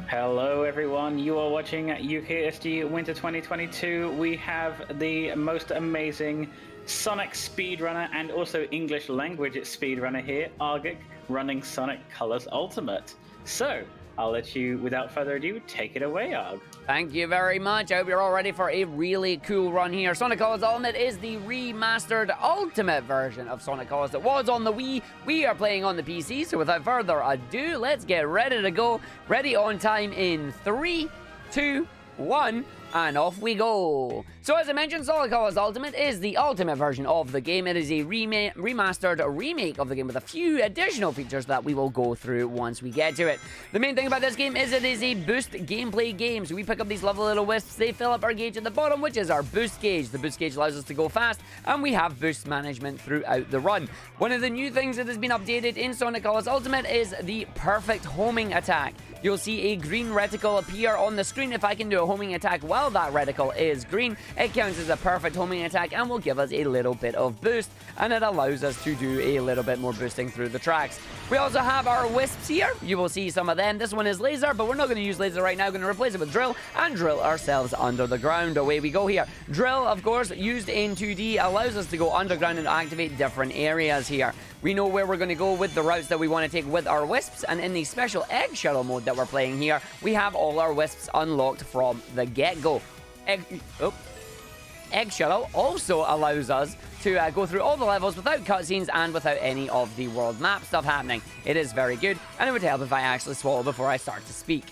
Hello everyone, you are watching UKSG Winter 2022. We have the most amazing Sonic speedrunner and also English language speedrunner here, Argick, running Sonic Colors Ultimate. So, I'll let you, without further ado, take it away, Arg. Thank you very much. I hope you're all ready for a really cool run here. Sonic Colors Ultimate is the remastered ultimate version of Sonic Colors that was on the Wii. We are playing on the PC, so without further ado, let's get ready to go. Ready on time in 3, 2, 1, and off we go. So as I mentioned, Sonic Colors Ultimate is the ultimate version of the game. It is a remastered remake of the game with a few additional features that we will go through once we get to it. The main thing about this game is it is a boost gameplay game. So we pick up these lovely little wisps, they fill up our gauge at the bottom, which is our boost gauge. The boost gauge allows us to go fast, and we have boost management throughout the run. One of the new things that has been updated in Sonic Colors Ultimate is the perfect homing attack. You'll see a green reticle appear on the screen. If I can do a homing attack while that reticle is green, it counts as a perfect homing attack and will give us a little bit of boost, and it allows us to do a little bit more boosting through the tracks. We also have our wisps here. You will see some of them. This one is laser, but we're not going to use laser right now. We're going to replace it with drill and drill ourselves under the ground. Away we go here. Drill, of course, used in 2D, allows us to go underground and activate different areas here. We know where we're going to go with the routes that we want to take with our wisps, and in the special egg shuttle mode that we're playing here, we have all our wisps unlocked from the get-go. Egg shuttle also allows us to go through all the levels without cutscenes and without any of the world map stuff happening. It is very good, and it would help if I actually swallow before I start to speak.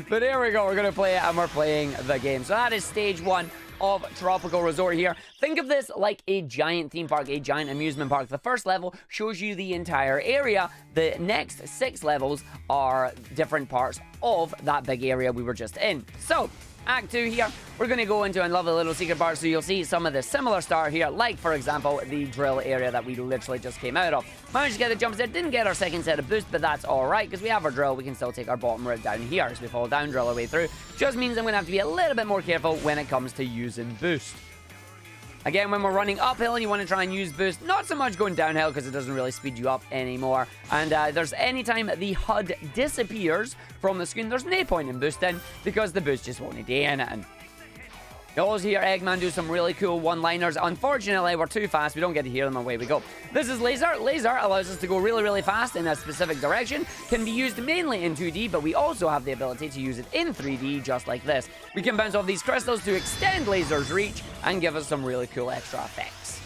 But here we go, we're going to play it, and we're playing the game. So that is stage 1 of Tropical Resort here. Think of this like a giant theme park, a giant amusement park. The first level shows you the entire area. The next 6 levels are different parts of that big area we were just in. So, Act 2 here, we're going to go into a lovely little secret part, so you'll see some of the similar stuff here, like, for example, the drill area that we literally just came out of. Managed to get the jump set, didn't get our second set of boost, but that's alright, because we have our drill, we can still take our bottom route down here as we fall down, drill our way through. Just means I'm going to have to be a little bit more careful when it comes to using boost. Again, when we're running uphill and you want to try and use boost, not so much going downhill because it doesn't really speed you up anymore. And there's any time the HUD disappears from the screen, there's no point in boosting because the boost just won't do anything. You always hear Eggman do some really cool one-liners. Unfortunately, we're too fast. We don't get to hear them. Away we go. This is laser. Laser allows us to go really, really fast in a specific direction. Can be used mainly in 2D, but we also have the ability to use it in 3D, just like this. We can bounce off these crystals to extend laser's reach and give us some really cool extra effects.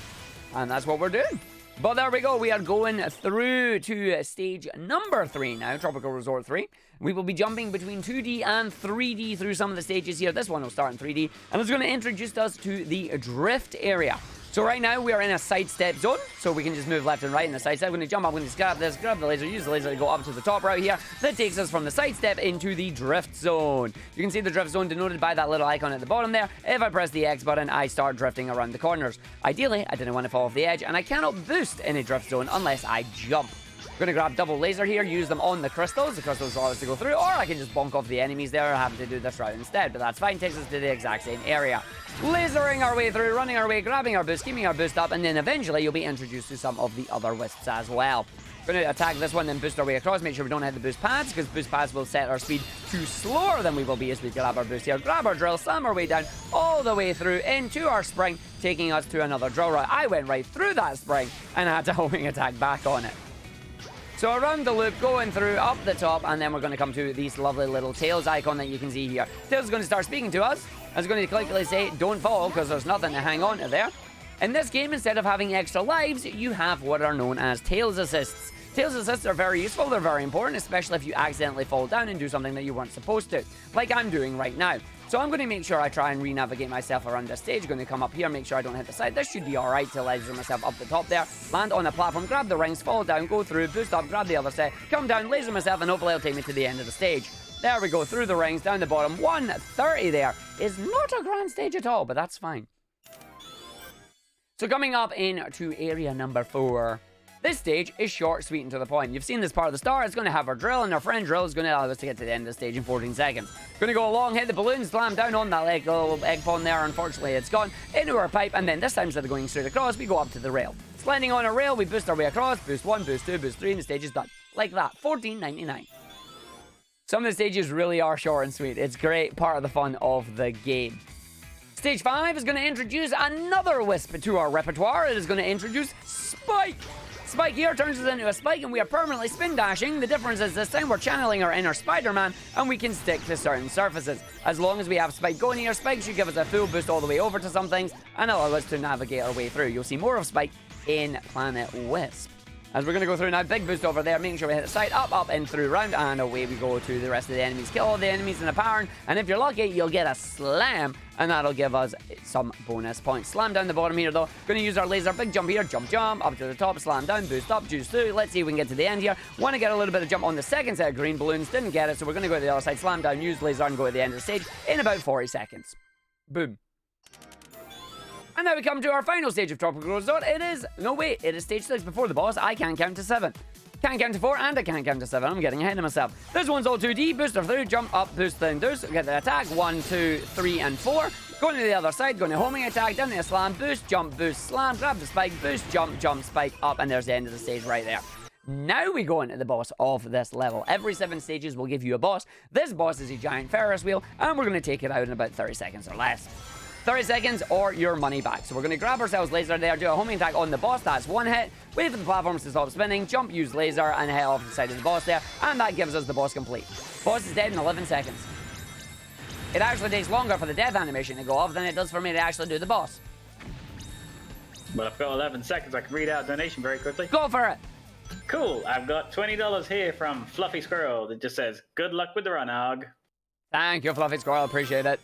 And that's what we're doing. But there we go, we are going through to stage number 3 now, Tropical Resort 3. We will be jumping between 2D and 3D through some of the stages here. This one will start in 3D, and it's going to introduce us to the drift area. So right now, we are in a sidestep zone, so we can just move left and right in the sidestep. We're going to jump up, we're going to grab this, grab the laser, use the laser to go up to the top route here. That takes us from the sidestep into the drift zone. You can see the drift zone denoted by that little icon at the bottom there. If I press the X button, I start drifting around the corners. Ideally, I didn't want to fall off the edge, and I cannot boost in a drift zone unless I jump. I'm going to grab double laser here, use them on the crystals. The crystals allow us to go through, or I can just bonk off the enemies there or have to do this route instead, but that's fine. Takes us to the exact same area. Lasering our way through, running our way, grabbing our boost, keeping our boost up, and then eventually you'll be introduced to some of the other wisps as well. We're going to attack this one, then boost our way across. Make sure we don't hit the boost pads, because boost pads will set our speed to slower than we will be as we grab our boost here. Grab our drill, slam our way down, all the way through into our spring, taking us to another drill route. I went right through that spring and had to homing attack back on it. So around the loop, going through, up the top, and then we're going to come to this lovely little Tails icon that you can see here. Tails is going to start speaking to us. It's going to quickly say, don't fall, because there's nothing to hang on to there. In this game, instead of having extra lives, you have what are known as Tails Assists. Tails Assists are very useful, they're very important, especially if you accidentally fall down and do something that you weren't supposed to, like I'm doing right now. So I'm going to make sure I try and re-navigate myself around this stage. Going to come up here, make sure I don't hit the side. This should be alright to laser myself up the top there. Land on a platform, grab the rings, fall down, go through, boost up, grab the other set, come down, laser myself, and hopefully it'll take me to the end of the stage. There we go, through the rings, down the bottom. 130 there is not a grand stage at all, but that's fine. So coming up into area number 4. This stage is short, sweet, and to the point. You've seen this part of the start. It's going to have our drill, and our friend drill is going to allow us to get to the end of the stage in 14 seconds. Going to go along, hit the balloon, slam down on that little egg pond there. Unfortunately, it's gone into our pipe, and then this time, instead of going straight across, we go up to the rail. Landing on a rail, we boost our way across. Boost 1, boost 2, boost 3, and the stage is done. Like that. 14.99. Some of the stages really are short and sweet. It's great, part of the fun of the game. Stage 5 is going to introduce another wisp to our repertoire. It is going to introduce Spike. Spike here turns us into a spike and we are permanently spin dashing. The difference is this time we're channeling our inner Spider-Man and we can stick to certain surfaces. As long as we have Spike going here, Spike should give us a full boost all the way over to some things and allow us to navigate our way through. You'll see more of Spike in Planet Wisp. As we're going to go through now, big boost over there, making sure we hit the side, up, and through round, and away we go to the rest of the enemies. Kill all the enemies in a pattern, and if you're lucky, you'll get a slam, and that'll give us some bonus points. Slam down the bottom here, though. Going to use our laser, big jump here, jump, up to the top, slam down, boost up, juice through. Let's see if we can get to the end here. Want to get a little bit of jump on the second set of green balloons, didn't get it, so we're going to go to the other side, slam down, use laser, and go to the end of the stage in about 40 seconds. Boom. And now we come to our final stage of Tropical Resort. It is stage 6 before the boss. I can't count to 7. Can't count to 4 and I can't count to 7. I'm getting ahead of myself. This one's all 2D. Booster through, jump up, boost down, boost. Get the attack. 1, 2, 3, and 4. Going to the other side, going to homing attack, down to a slam, boost, jump, boost, slam, grab the spike, boost, jump, spike, up, and there's the end of the stage right there. Now we go into the boss of this level. Every 7 stages will give you a boss. This boss is a giant Ferris wheel, and we're going to take it out in about 30 seconds or less. 30 seconds or your money back. So we're going to grab ourselves laser there, do a homing attack on the boss. That's 1 hit. Wait for the platforms to stop spinning. Jump, use laser, and hit off the side of the boss there. And that gives us the boss complete. Boss is dead in 11 seconds. It actually takes longer for the death animation to go off than it does for me to actually do the boss. Well, I've got 11 seconds. I can read out a donation very quickly. Go for it. Cool. I've got $20 here from Fluffy Squirrel that just says, good luck with the run, Og. Thank you, Fluffy Squirrel. Appreciate it.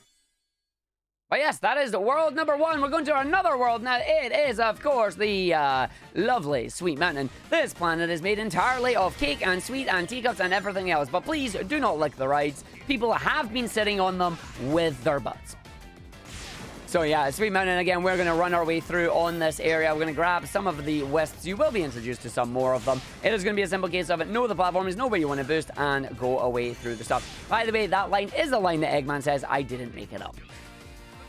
But yes, that is the world number 1. We're going to another world now. It is, of course, the lovely Sweet Mountain. This planet is made entirely of cake and sweet and teacups and everything else. But please do not lick the rides. People have been sitting on them with their butts. So yeah, Sweet Mountain again, we're going to run our way through on this area. We're going to grab some of the wisps. You will be introduced to some more of them. It is going to be a simple case of it. Know the platforms, know where you want to boost, and go away through the stuff. By the way, that line is the line that Eggman says. I didn't make it up.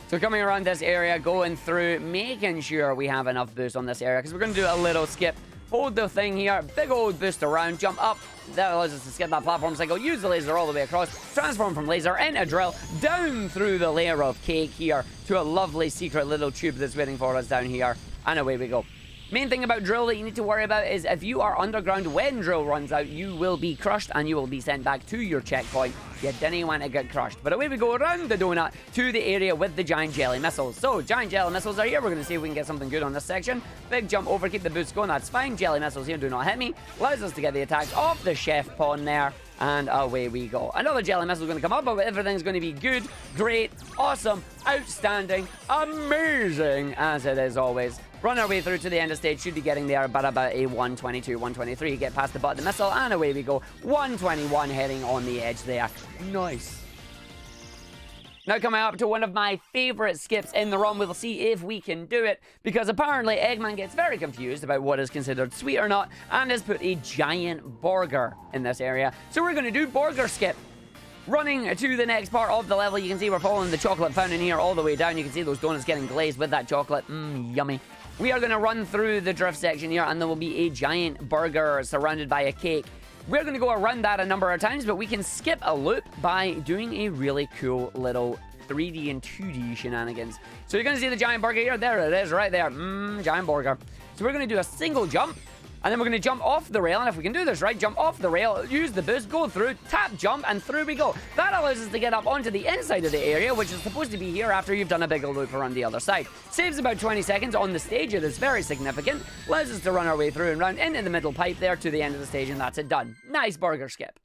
So coming around this area, going through, making sure we have enough boost on this area, because we're going to do a little skip. Hold the thing here, big old boost around, jump up. That allows us to skip that platform cycle, use the laser all the way across, transform from laser into drill, down through the layer of cake here to a lovely secret little tube that's waiting for us down here, and away we go. Main thing about drill that you need to worry about is if you are underground when drill runs out, you will be crushed and you will be sent back to your checkpoint. You didn't want to get crushed. But away we go around the donut to the area with the giant jelly missiles. So giant jelly missiles are here. We're going to see if we can get something good on this section. Big jump over, keep the boost going. That's fine. Jelly missiles here do not hit me. Allows us to get the attacks off the chef pawn there. And away we go. Another jelly missile is going to come up, but everything's going to be good, great, awesome, outstanding, amazing, as it is always. Run our way through to the end of stage. Should be getting there about a 122, 123. Get past the butt of the missile, and away we go. 121 heading on the edge there. Nice. Now coming up to one of my favourite skips in the run, we'll see if we can do it, because apparently Eggman gets very confused about what is considered sweet or not, and has put a giant burger in this area. So we're going to do burger skip. Running to the next part of the level, you can see we're following the chocolate fountain here all the way down. You can see those donuts getting glazed with that chocolate. Yummy. We are going to run through the drift section here, and there will be a giant burger surrounded by a cake. We're going to go around that a number of times, but we can skip a loop by doing a really cool little 3D and 2D shenanigans. So you're going to see the giant burger here. There it is, right there. Giant burger. So we're going to do a single jump, and then we're going to jump off the rail. And if we can do this right, jump off the rail, use the boost, go through, tap, jump, and through we go. That allows us to get up onto the inside of the area, which is supposed to be here after you've done a bigger loop around the other side. Saves about 20 seconds on the stage. It is very significant. Allows us to run our way through and round into the middle pipe there to the end of the stage, and that's it done. Nice burger skip.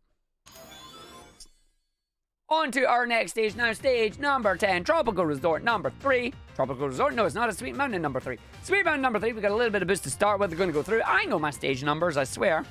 On to our next stage now, stage number 10, Tropical Resort number 3. Tropical Resort? No, it's not a Sweet Mountain number 3. Sweet Mountain number 3, we got a little bit of boost to start with. We're going to go through. I know my stage numbers, I swear.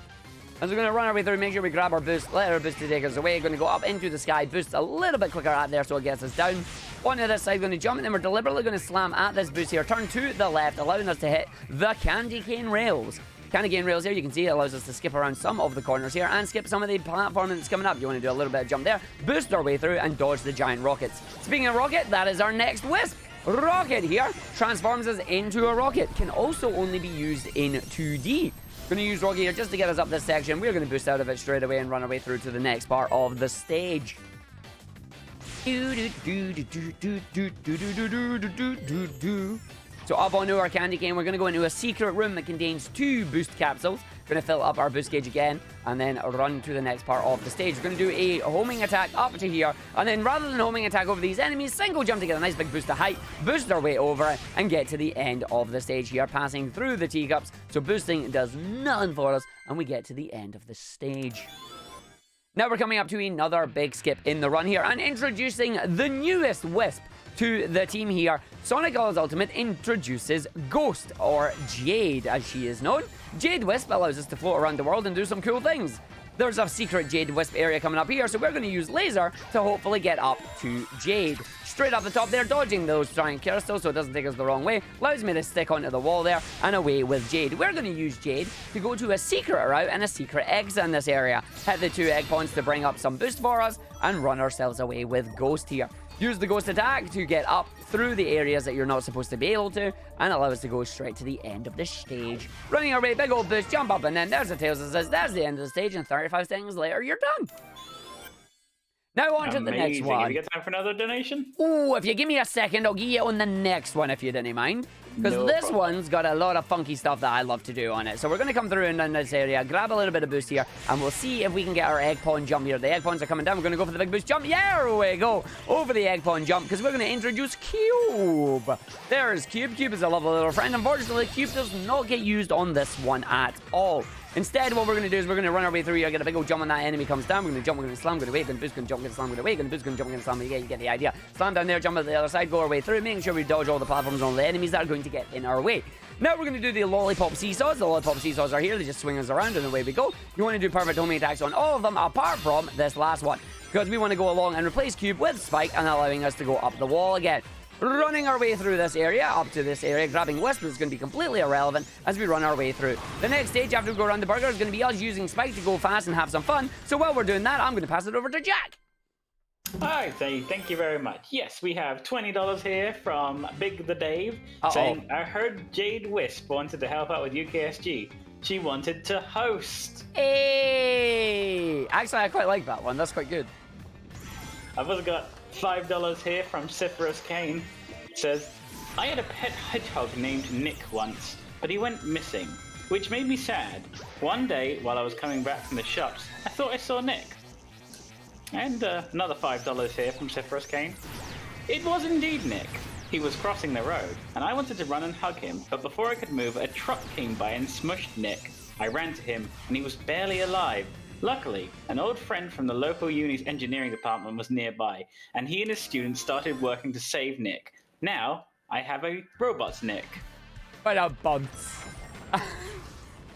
As we're going to run our way through, make sure we grab our boost, let our boost to take us away. We're going to go up into the sky, boost a little bit quicker at there so it gets us down. Onto this side, going to jump, and then we're deliberately going to slam at this boost here. Turn to the left, allowing us to hit the candy cane rails. Candy cane rails here, you can see it allows us to skip around some of the corners here and skip some of the platform that's coming up. You want to do a little bit of jump there, boost our way through, and dodge the giant rockets. Speaking of rocket, that is our next wisp. rocket here transforms us into a rocket. Can also only be used in 2D. Going to use rocket here just to get us up this section. We're going to boost out of it straight away and run our way through to the next part of the stage. So up onto our candy cane, we're going to go into a secret room that contains 2 boost capsules. Going to fill up our boost gauge again and then run to the next part of the stage. We're going to do a homing attack up to here, and then rather than homing attack over these enemies, single jump to get a nice big boost of height, boost our way over and get to the end of the stage here, passing through the teacups. So boosting does nothing for us, and we get to the end of the stage. Now we're coming up to another big skip in the run here and introducing the newest Wisp to the team here. Sonic All's Ultimate introduces Ghost, or Jade as she is known. Jade Wisp allows us to float around the world and do some cool things. There's a secret Jade Wisp area coming up here, so we're going to use Laser to hopefully get up to Jade. Straight up the top there, dodging those giant crystals so it doesn't take us the wrong way, allows me to stick onto the wall there and away with Jade. We're going to use Jade to go to a secret route and a secret exit in this area. Hit the 2 egg ponds to bring up some boost for us and run ourselves away with Ghost here. Use the Ghost attack to get up through the areas that you're not supposed to be able to and allow us to go straight to the end of the stage. Running our way, big old boost, jump up, and then there's the tails that says that's the end of the stage, and 35 seconds later, you're done. Now on to the next one. Have you got time for another donation? Ooh, if you give me a second, I'll get you on the next one if you didn't mind. Because this one's got a lot of funky stuff that I love to do on it. So we're going to come through in this area, grab a little bit of boost here, and we'll see if we can get our egg pond jump here. The egg ponds are coming down. We're going to go for the big boost jump. Yeah, there we go. Over the egg pond jump, because we're going to introduce Cube. There's Cube. Cube is a lovely little friend. Unfortunately, Cube does not get used on this one at all. Instead, what we're going to do is we're going to run our way through here, get a big old jump when that enemy comes down. We're going to jump, we're going to slam, we're going to wait, going to boost, going to jump, going to slam, going to wait, going to boost, going to jump, going to slam. You get the idea. Slam down there, jump at the other side, go our way through, making sure we dodge all the platforms and all the enemies that are going to get in our way. Now we're going to do the lollipop seesaws. The lollipop seesaws are here. They just swing us around and away we go. You want to do perfect homing attacks on all of them apart from this last one, because we want to go along and replace Cube with Spike and allowing us to go up the wall again. Running our way through this area, up to this area, grabbing Wisp is going to be completely irrelevant as we run our way through. The next stage after we go around the burger is going to be us using Spike to go fast and have some fun. So while we're doing that, I'm going to pass it over to Jack. Alright, thank you very much. Yes, we have $20 here from Big the Dave saying, I heard Jade Wisp wanted to help out with UKSG. She wanted to host. Hey! Actually, I quite like that one. That's quite good. I've also got $5 here from Cypherus Kane. It says, I had a pet hedgehog named Nick once, but he went missing, which made me sad. One day, while I was coming back from the shops, I thought I saw Nick. And another $5 here from Cypherus Kane. It was indeed Nick. He was crossing the road, and I wanted to run and hug him, but before I could move, a truck came by and smushed Nick. I ran to him, and he was barely alive. Luckily, an old friend from the local uni's engineering department was nearby, and he and his students started working to save Nick. Now, I have a robot's Nick. What a bunts.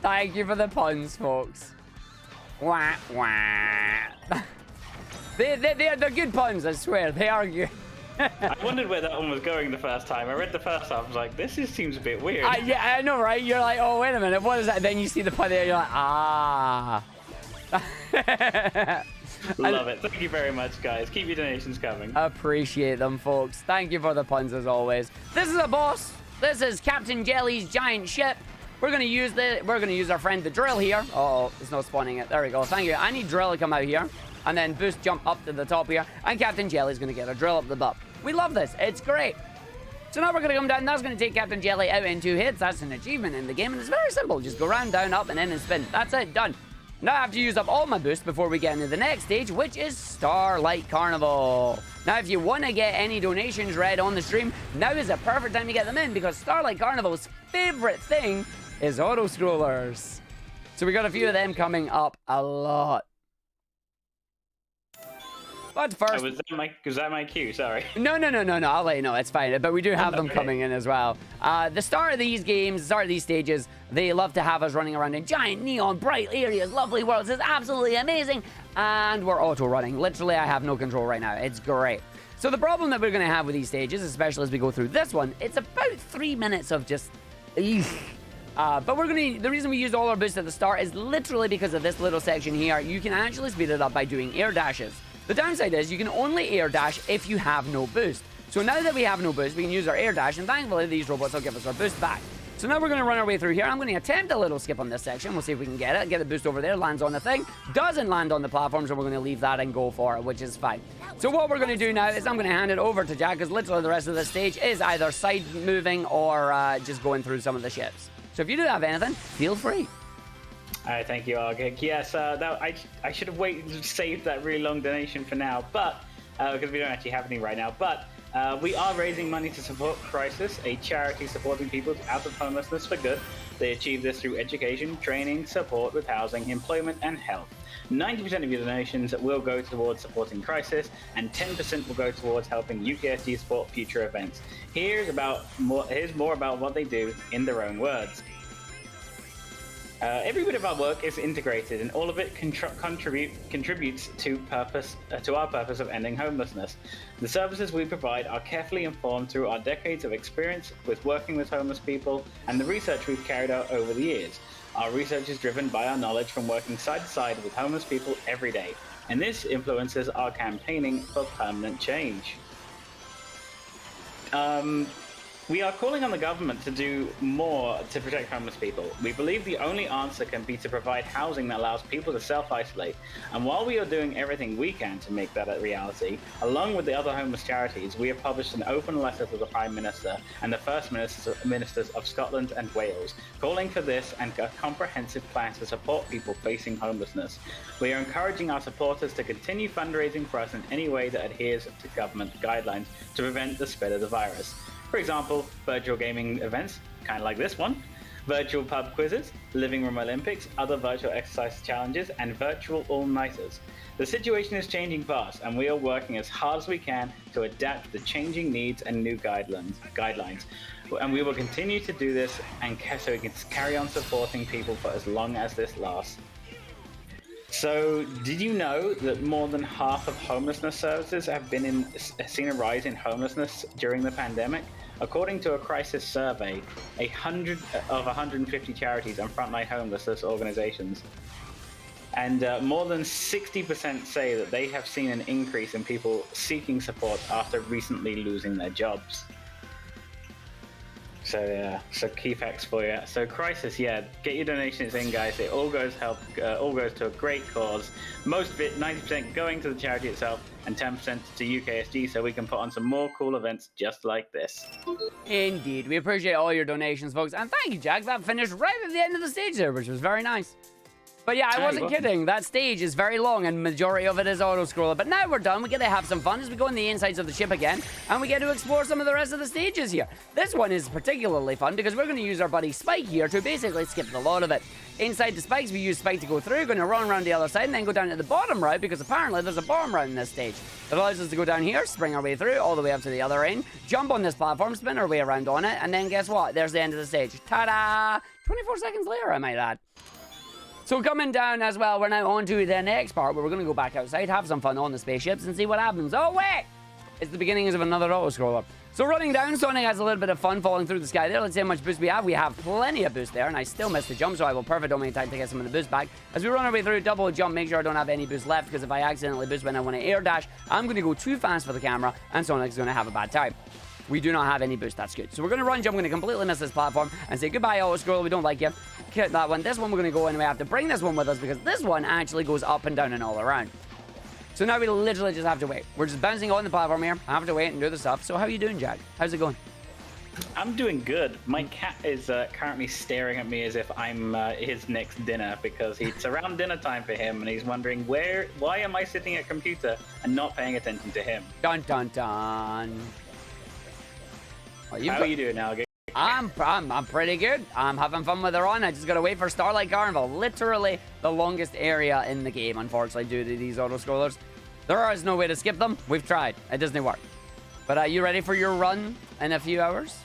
Thank you for the puns, folks. Wah, wah. They're good puns, I swear. They are good. I wondered where that one was going the first time. I read the first half, I was like, this seems a bit weird. Yeah, I know, right? You're like, oh, wait a minute, what is that? Then you see the pun there, you're like, ah. Love it. Thank you very much, guys. Keep your donations coming. Appreciate them, folks. Thank you for the puns as always. This is a boss. This is Captain Jelly's giant ship. We're gonna use our friend the drill here. Uh-oh, it's not spawning it. There we go. Thank you. I need drill to come out here. And then boost jump up to the top here. And Captain Jelly's gonna get a drill up the butt. We love this. It's great. So now we're gonna come down. That's gonna take Captain Jelly out in 2 hits. That's an achievement in the game, and it's very simple. Just go round, down, up, and in and spin. That's it. Done. Now I have to use up all my boost before we get into the next stage, which is Starlight Carnival. Now, if you want to get any donations read on the stream, now is a perfect time to get them in, because Starlight Carnival's favorite thing is auto-scrollers. So we got a few of them coming up a lot. But first... was that my cue? Sorry. No. I'll let you know. It's fine. But we do have them coming in as well. The start of these games, the start of these stages, they love to have us running around in giant neon bright areas, lovely worlds. It's absolutely amazing. And we're auto-running. Literally, I have no control right now. It's great. So the problem that we're going to have with these stages, especially as we go through this one, it's about 3 minutes of just... but the reason we used all our boosts at the start is literally because of this little section here. You can actually speed it up by doing air dashes. The downside is you can only air dash if you have no boost. So now that we have no boost, we can use our air dash, and thankfully these robots will give us our boost back. So now we're going to run our way through here. I'm going to attempt a little skip on this section. We'll see if we can get it. Get the boost over there, lands on the thing. Doesn't land on the platform, so we're going to leave that and go for it, which is fine. So what we're going to do now is I'm going to hand it over to Jack, because literally the rest of the stage is either side moving or just going through some of the ships. So if you do have anything, feel free. All right, thank you, Argick. Yes, I should have saved that really long donation for now, but because we don't actually have any right now. But we are raising money to support Crisis, a charity supporting people out of homelessness for good. They achieve this through education, training, support with housing, employment, and health. 90% of your donations will go towards supporting Crisis, and 10% will go towards helping UKSG support future events. Here's more about what they do in their own words. Every bit of our work is integrated, and all of it contributes to our purpose of ending homelessness. The services we provide are carefully informed through our decades of experience with working with homeless people and the research we've carried out over the years. Our research is driven by our knowledge from working side to side with homeless people every day, and this influences our campaigning for permanent change. We are calling on the government to do more to protect homeless people. We believe the only answer can be to provide housing that allows people to self-isolate. And while we are doing everything we can to make that a reality, along with the other homeless charities, we have published an open letter to the Prime Minister and the First Ministers of Scotland and Wales, calling for this and a comprehensive plan to support people facing homelessness. We are encouraging our supporters to continue fundraising for us in any way that adheres to government guidelines to prevent the spread of the virus. For example, virtual gaming events, kind of like this one, virtual pub quizzes, living room Olympics, other virtual exercise challenges, and virtual all-nighters. The situation is changing fast, and we are working as hard as we can to adapt to the changing needs and new guidelines. And we will continue to do this, and so we can carry on supporting people for as long as this lasts. So, did you know that more than half of homelessness services have seen a rise in homelessness during the pandemic? According to a Crisis survey, 150 charities and frontline homelessness organizations. And more than 60% say that they have seen an increase in people seeking support after recently losing their jobs. So yeah, so key facts for you. So Crisis, yeah, get your donations in, guys. It all goes to a great cause. Most of it, 90% going to the charity itself, and 10% to UKSG, so we can put on some more cool events just like this. Indeed, we appreciate all your donations, folks, and thank you, Jack. That finished right at the end of the stage there, which was very nice. But yeah, I wasn't kidding. That stage is very long, and majority of it is auto-scroller. But now we're done. We get to have some fun as we go in the insides of the ship again, and we get to explore some of the rest of the stages here. This one is particularly fun because we're going to use our buddy Spike here to basically skip the lot of it. Inside the spikes, we use Spike to go through, going to run around the other side, and then go down to the bottom route, because apparently there's a bottom route in this stage. It allows us to go down here, spring our way through, all the way up to the other end, jump on this platform, spin our way around on it, and then guess what? There's the end of the stage. Ta-da! 24 seconds later, I might add. So coming down as well, we're now on to the next part where we're going to go back outside, have some fun on the spaceships, and see what happens. Oh, wait! It's the beginnings of another auto-scroller. So running down, Sonic has a little bit of fun falling through the sky there. Let's see how much boost we have. We have plenty of boost there, and I still missed the jump, so I will perfect only time to get some of the boost back. As we run our way through, double jump, make sure I don't have any boost left, because if I accidentally boost when I want to air dash, I'm going to go too fast for the camera, and Sonic's going to have a bad time. We do not have any boost, that's good. So we're going to run jump, we're going to completely miss this platform, and say goodbye, auto-scroller, we don't like you. Hit that one. This one we're going to go in, we have to bring this one with us, because this one actually goes up and down and all around. So now we literally just have to wait. We're just bouncing on the platform here. I have to wait and do the stuff. So how are you doing, Jack? How's it going? I'm doing good. My cat is currently staring at me as if I'm his next dinner, because it's around dinner time for him, and he's wondering why am I sitting at a computer and not paying attention to him? Dun dun dun. Well, how are you doing now? I'm pretty good. I'm having fun with her on. I just gotta wait for Starlight Carnival. Literally the longest area in the game, unfortunately, due to these auto-scrollers. There is no way to skip them. We've tried. It doesn't work. But are you ready for your run in a few hours?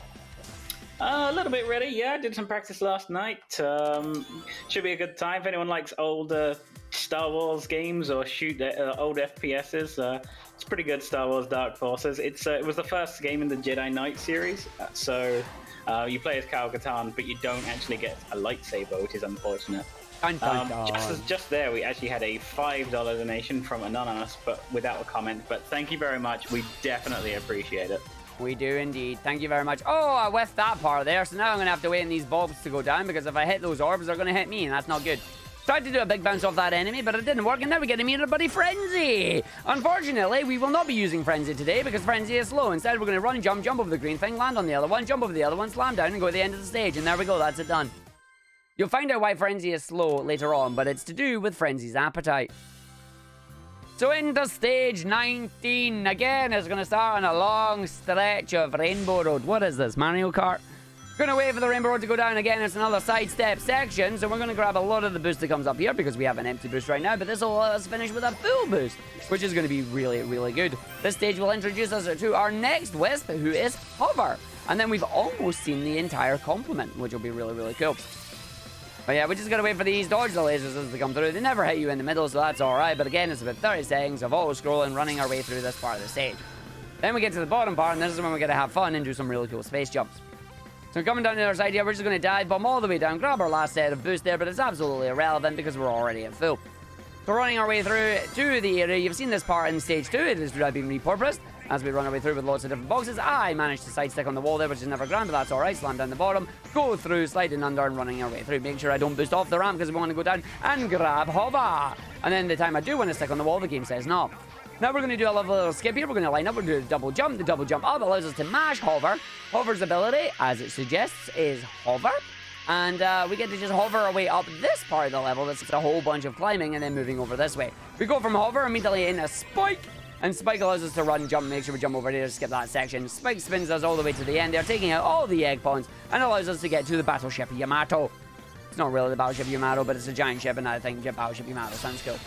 A little bit ready, yeah. I did some practice last night. Should be a good time. If anyone likes old Star Wars games or old FPSs, it's pretty good. Star Wars Dark Forces. It was the first game in the Jedi Knight series, so you play as Kyle Katarn, but you don't actually get a lightsaber, which is unfortunate. Just there, we actually had a $5 donation from Anonymous, but without a comment. But thank you very much. We definitely appreciate it. We do indeed. Thank you very much. Oh, I whiffed that part there. So now I'm going to have to wait in these bulbs to go down, because if I hit those orbs, they're going to hit me, and that's not good. Tried to do a big bounce off that enemy, but it didn't work, and now we get a buddy Frenzy. Unfortunately, we will not be using Frenzy today, because Frenzy is slow. Instead, we're going to run, jump over the green thing, land on the other one, jump over the other one, slam down, and go to the end of the stage. And there we go. That's it done. You'll find out why Frenzy is slow later on, but it's to do with Frenzy's appetite. So into stage 19. Again, it's going to start on a long stretch of Rainbow Road. What is this, Mario Kart? Gonna wait for the Rainbow Road to go down again. It's another sidestep section, so we're gonna grab a lot of the boost that comes up here, because we have an empty boost right now, but this will let us finish with a full boost, which is gonna be really, really good. This stage will introduce us to our next Wisp, who is Hover. And then we've almost seen the entire complement, which will be really, really cool. But yeah, we just gotta wait for these dodge the lasers as they come through. They never hit you in the middle, so that's alright. But again, it's about 30 seconds of auto-scrolling, running our way through this part of the stage. Then we get to the bottom part, and this is when we're gonna have fun and do some really cool space jumps. So coming down the other side here, we're just going to dive bomb all the way down, grab our last set of boost there, but it's absolutely irrelevant because we're already at full. So running our way through to the area, you've seen this part in stage 2, it has been repurposed. As we run our way through with lots of different boxes, I managed to side stick on the wall there, which is never grand, but that's alright. Slam down the bottom, go through, sliding under and running our way through. Make sure I don't boost off the ramp because we want to go down and grab Hover. And then the time I do want to stick on the wall, the game says no. Now we're going to do a little skip here. We're going to line up. We're going to do a double jump. The double jump up allows us to mash Hover. Hover's ability, as it suggests, is Hover. And we get to just hover our way up this part of the level. That's a whole bunch of climbing and then moving over this way. We go from Hover immediately in a Spike. And Spike allows us to run, jump, make sure we jump over here to skip that section. Spike spins us all the way to the end there, taking out all the egg pawns and allows us to get to the battleship Yamato. It's not really the battleship Yamato, but it's a giant ship, and I think battleship Yamato sounds cool.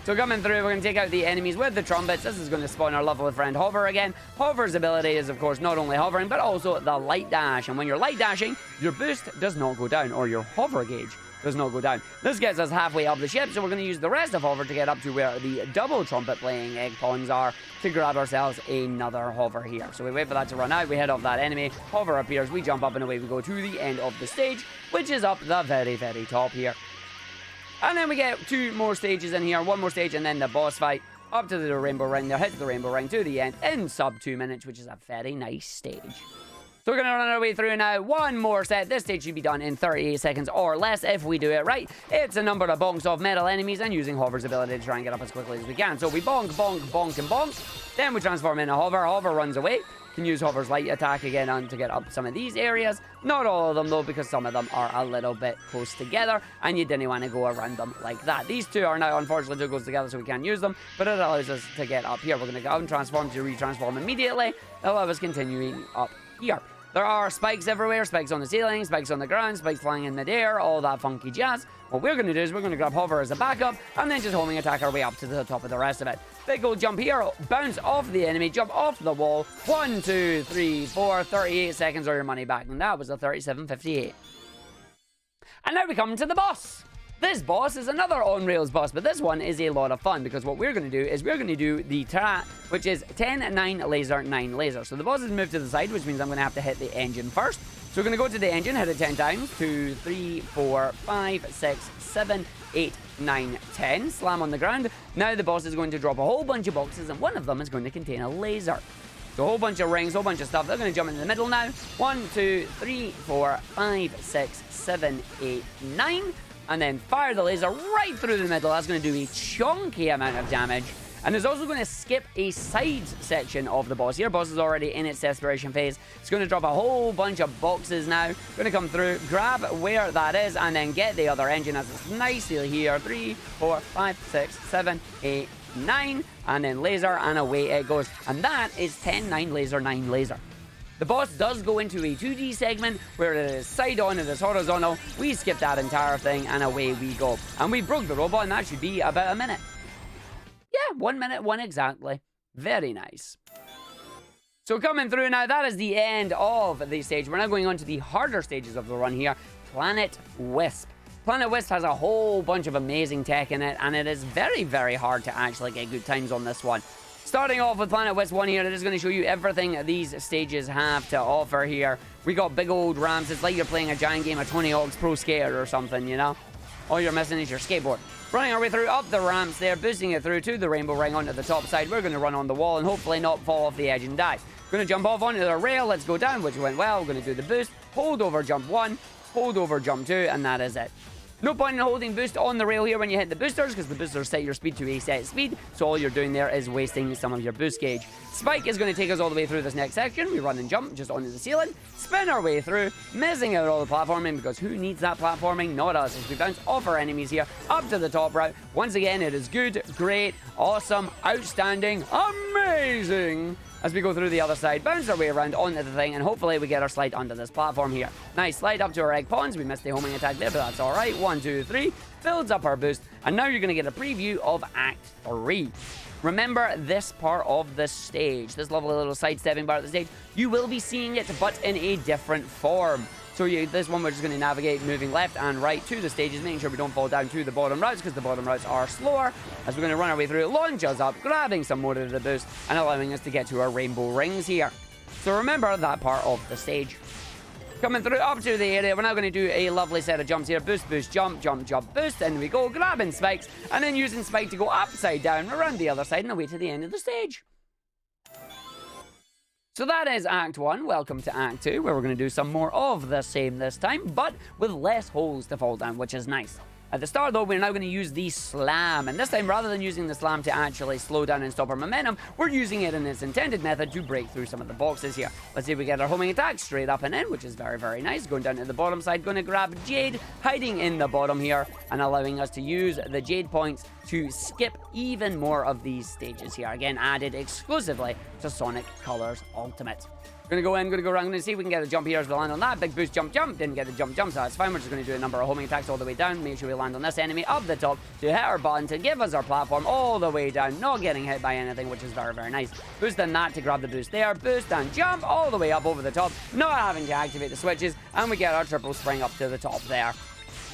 So coming through, we're going to take out the enemies with the trumpets. This is going to spawn our lovely friend Hover again. Hover's ability is, of course, not only hovering, but also the light dash. And when you're light dashing, your boost does not go down, or your hover gauge does not go down. This gets us halfway up the ship, so we're going to use the rest of Hover to get up to where the double trumpet playing egg pawns are to grab ourselves another Hover here. So we wait for that to run out, we head off that enemy, Hover appears, we jump up and away we go to the end of the stage, which is up the very, very top here. And then we get 2 more stages in here, 1 more stage, and then the boss fight. Up to the rainbow ring there, hit the rainbow ring to the end in sub 2 minutes, which is a very nice stage. So we're going to run our way through now. 1 more set. This stage should be done in 38 seconds or less if we do it right. It's a number of bonks of metal enemies and using Hover's ability to try and get up as quickly as we can. So we bonk, bonk, bonk, and bonk. Then we transform into Hover. Hover runs away. Can use Hover's light attack again on to get up some of these areas. Not all of them though, because some of them are a little bit close together and you didn't want to go around them like that. These 2 are now unfortunately too close together, so we can't use them, but it allows us to get up here. We're going to go and transform to retransform immediately. Allow us continuing up here. There are spikes everywhere, spikes on the ceiling, spikes on the ground, spikes flying in midair, all that funky jazz. What we're going to do is we're going to grab Hover as a backup and then just homing attack our way up to the top of the rest of it. Big old jump here, bounce off the enemy, jump off the wall. 1, 2, 3, 4, 38 seconds or your money back. And that was a 37.58. And now we come to the boss. This boss is another on-rails boss, but this one is a lot of fun because what we're going to do is we're going to do the strat, which is 10, 9, laser, 9, laser. So the boss is moved to the side, which means I'm going to have to hit the engine first. So we're going to go to the engine, hit it 10 times. 2, 3, 4, 5, 6, 7, 8, 9, 10. Slam on the ground. Now the boss is going to drop a whole bunch of boxes, and one of them is going to contain a laser. So a whole bunch of rings, a whole bunch of stuff. They're going to jump into the middle now. 1, 2, 3, 4, 5, 6, 7, 8, 9. And then fire the laser right through the middle. That's going to do a chunky amount of damage. And it's also going to skip a side section of the boss. Here, boss is already in its desperation phase. It's going to drop a whole bunch of boxes now. Going to come through, grab where that is, and then get the other engine as it's nicely here. 3, 4, 5, 6, 7, 8, 9. And then laser, and away it goes. And that is 10, 9, laser, 9, laser. The boss does go into a 2D segment where it is side on, it is horizontal. We skip that entire thing and away we go. And we broke the robot and that should be about a minute. Yeah, 1 minute, 1 exactly. Very nice. So coming through now, that is the end of the stage. We're now going on to the harder stages of the run here. Planet Wisp. Planet Wisp has a whole bunch of amazing tech in it and it is very, very hard to actually get good times on this one. Starting off with Planet Wisp 1 here, it is going to show you everything these stages have to offer here. We got big old ramps. It's like you're playing a giant game of Tony Hawk's Pro Skater or something, you know? All you're missing is your skateboard. Running our way through up the ramps there, boosting it through to the rainbow ring onto the top side. We're going to run on the wall and hopefully not fall off the edge and die. Going to jump off onto the rail. Let's go down, which went well. We're going to do the boost. Hold over jump 1, hold over jump 2, and that is it. No point in holding boost on the rail here when you hit the boosters, because the boosters set your speed to a set speed, so all you're doing there is wasting some of your boost gauge. Spike is going to take us all the way through this next section. We run and jump just onto the ceiling, spin our way through, missing out all the platforming, because who needs that platforming? Not us, as we bounce off our enemies here, up to the top route. Once again, it is good, great, awesome, outstanding, amazing! As we go through the other side, bounce our way around onto the thing, and hopefully we get our slide onto this platform here. Nice, slide up to our egg pawns. We missed the homing attack there, but that's all right. 1, 2, 3, builds up our boost, and now you're going to get a preview of Act 3. Remember this part of the stage, this lovely little sidestepping part of the stage, you will be seeing it, but in a different form. So this one, we're just going to navigate moving left and right to the stages, making sure we don't fall down to the bottom routes, because the bottom routes are slower. As we're going to run our way through, launch us up, grabbing some more of the boost, and allowing us to get to our rainbow rings here. So remember that part of the stage. Coming through up to the area, we're now going to do a lovely set of jumps here. Boost, boost, jump, jump, jump, boost. And we go, grabbing spikes, and then using spike to go upside down, around the other side, and away to the end of the stage. So that is Act 1. Welcome to Act 2, where we're going to do some more of the same this time, but with less holes to fall down, which is nice. At the start, though, we're now going to use the slam. And this time, rather than using the slam to actually slow down and stop our momentum, we're using it in its intended method to break through some of the boxes here. Let's see if we get our homing attack straight up and in, which is very, very nice. Going down to the bottom side, going to grab Jade, hiding in the bottom here, and allowing us to use the Jade points to skip even more of these stages here. Again, added exclusively to Sonic Colors Ultimate. Gonna go in, gonna go around, gonna see if we can get a jump here as we land on that. Big boost, jump, jump. Didn't get the jump, jump, so that's fine. We're just gonna do a number of homing attacks all the way down. Make sure we land on this enemy up the top to hit our button to give us our platform all the way down. Not getting hit by anything, which is very, very nice. Boosting that to grab the boost there. Boost and jump all the way up over the top. Not having to activate the switches. And we get our triple spring up to the top there.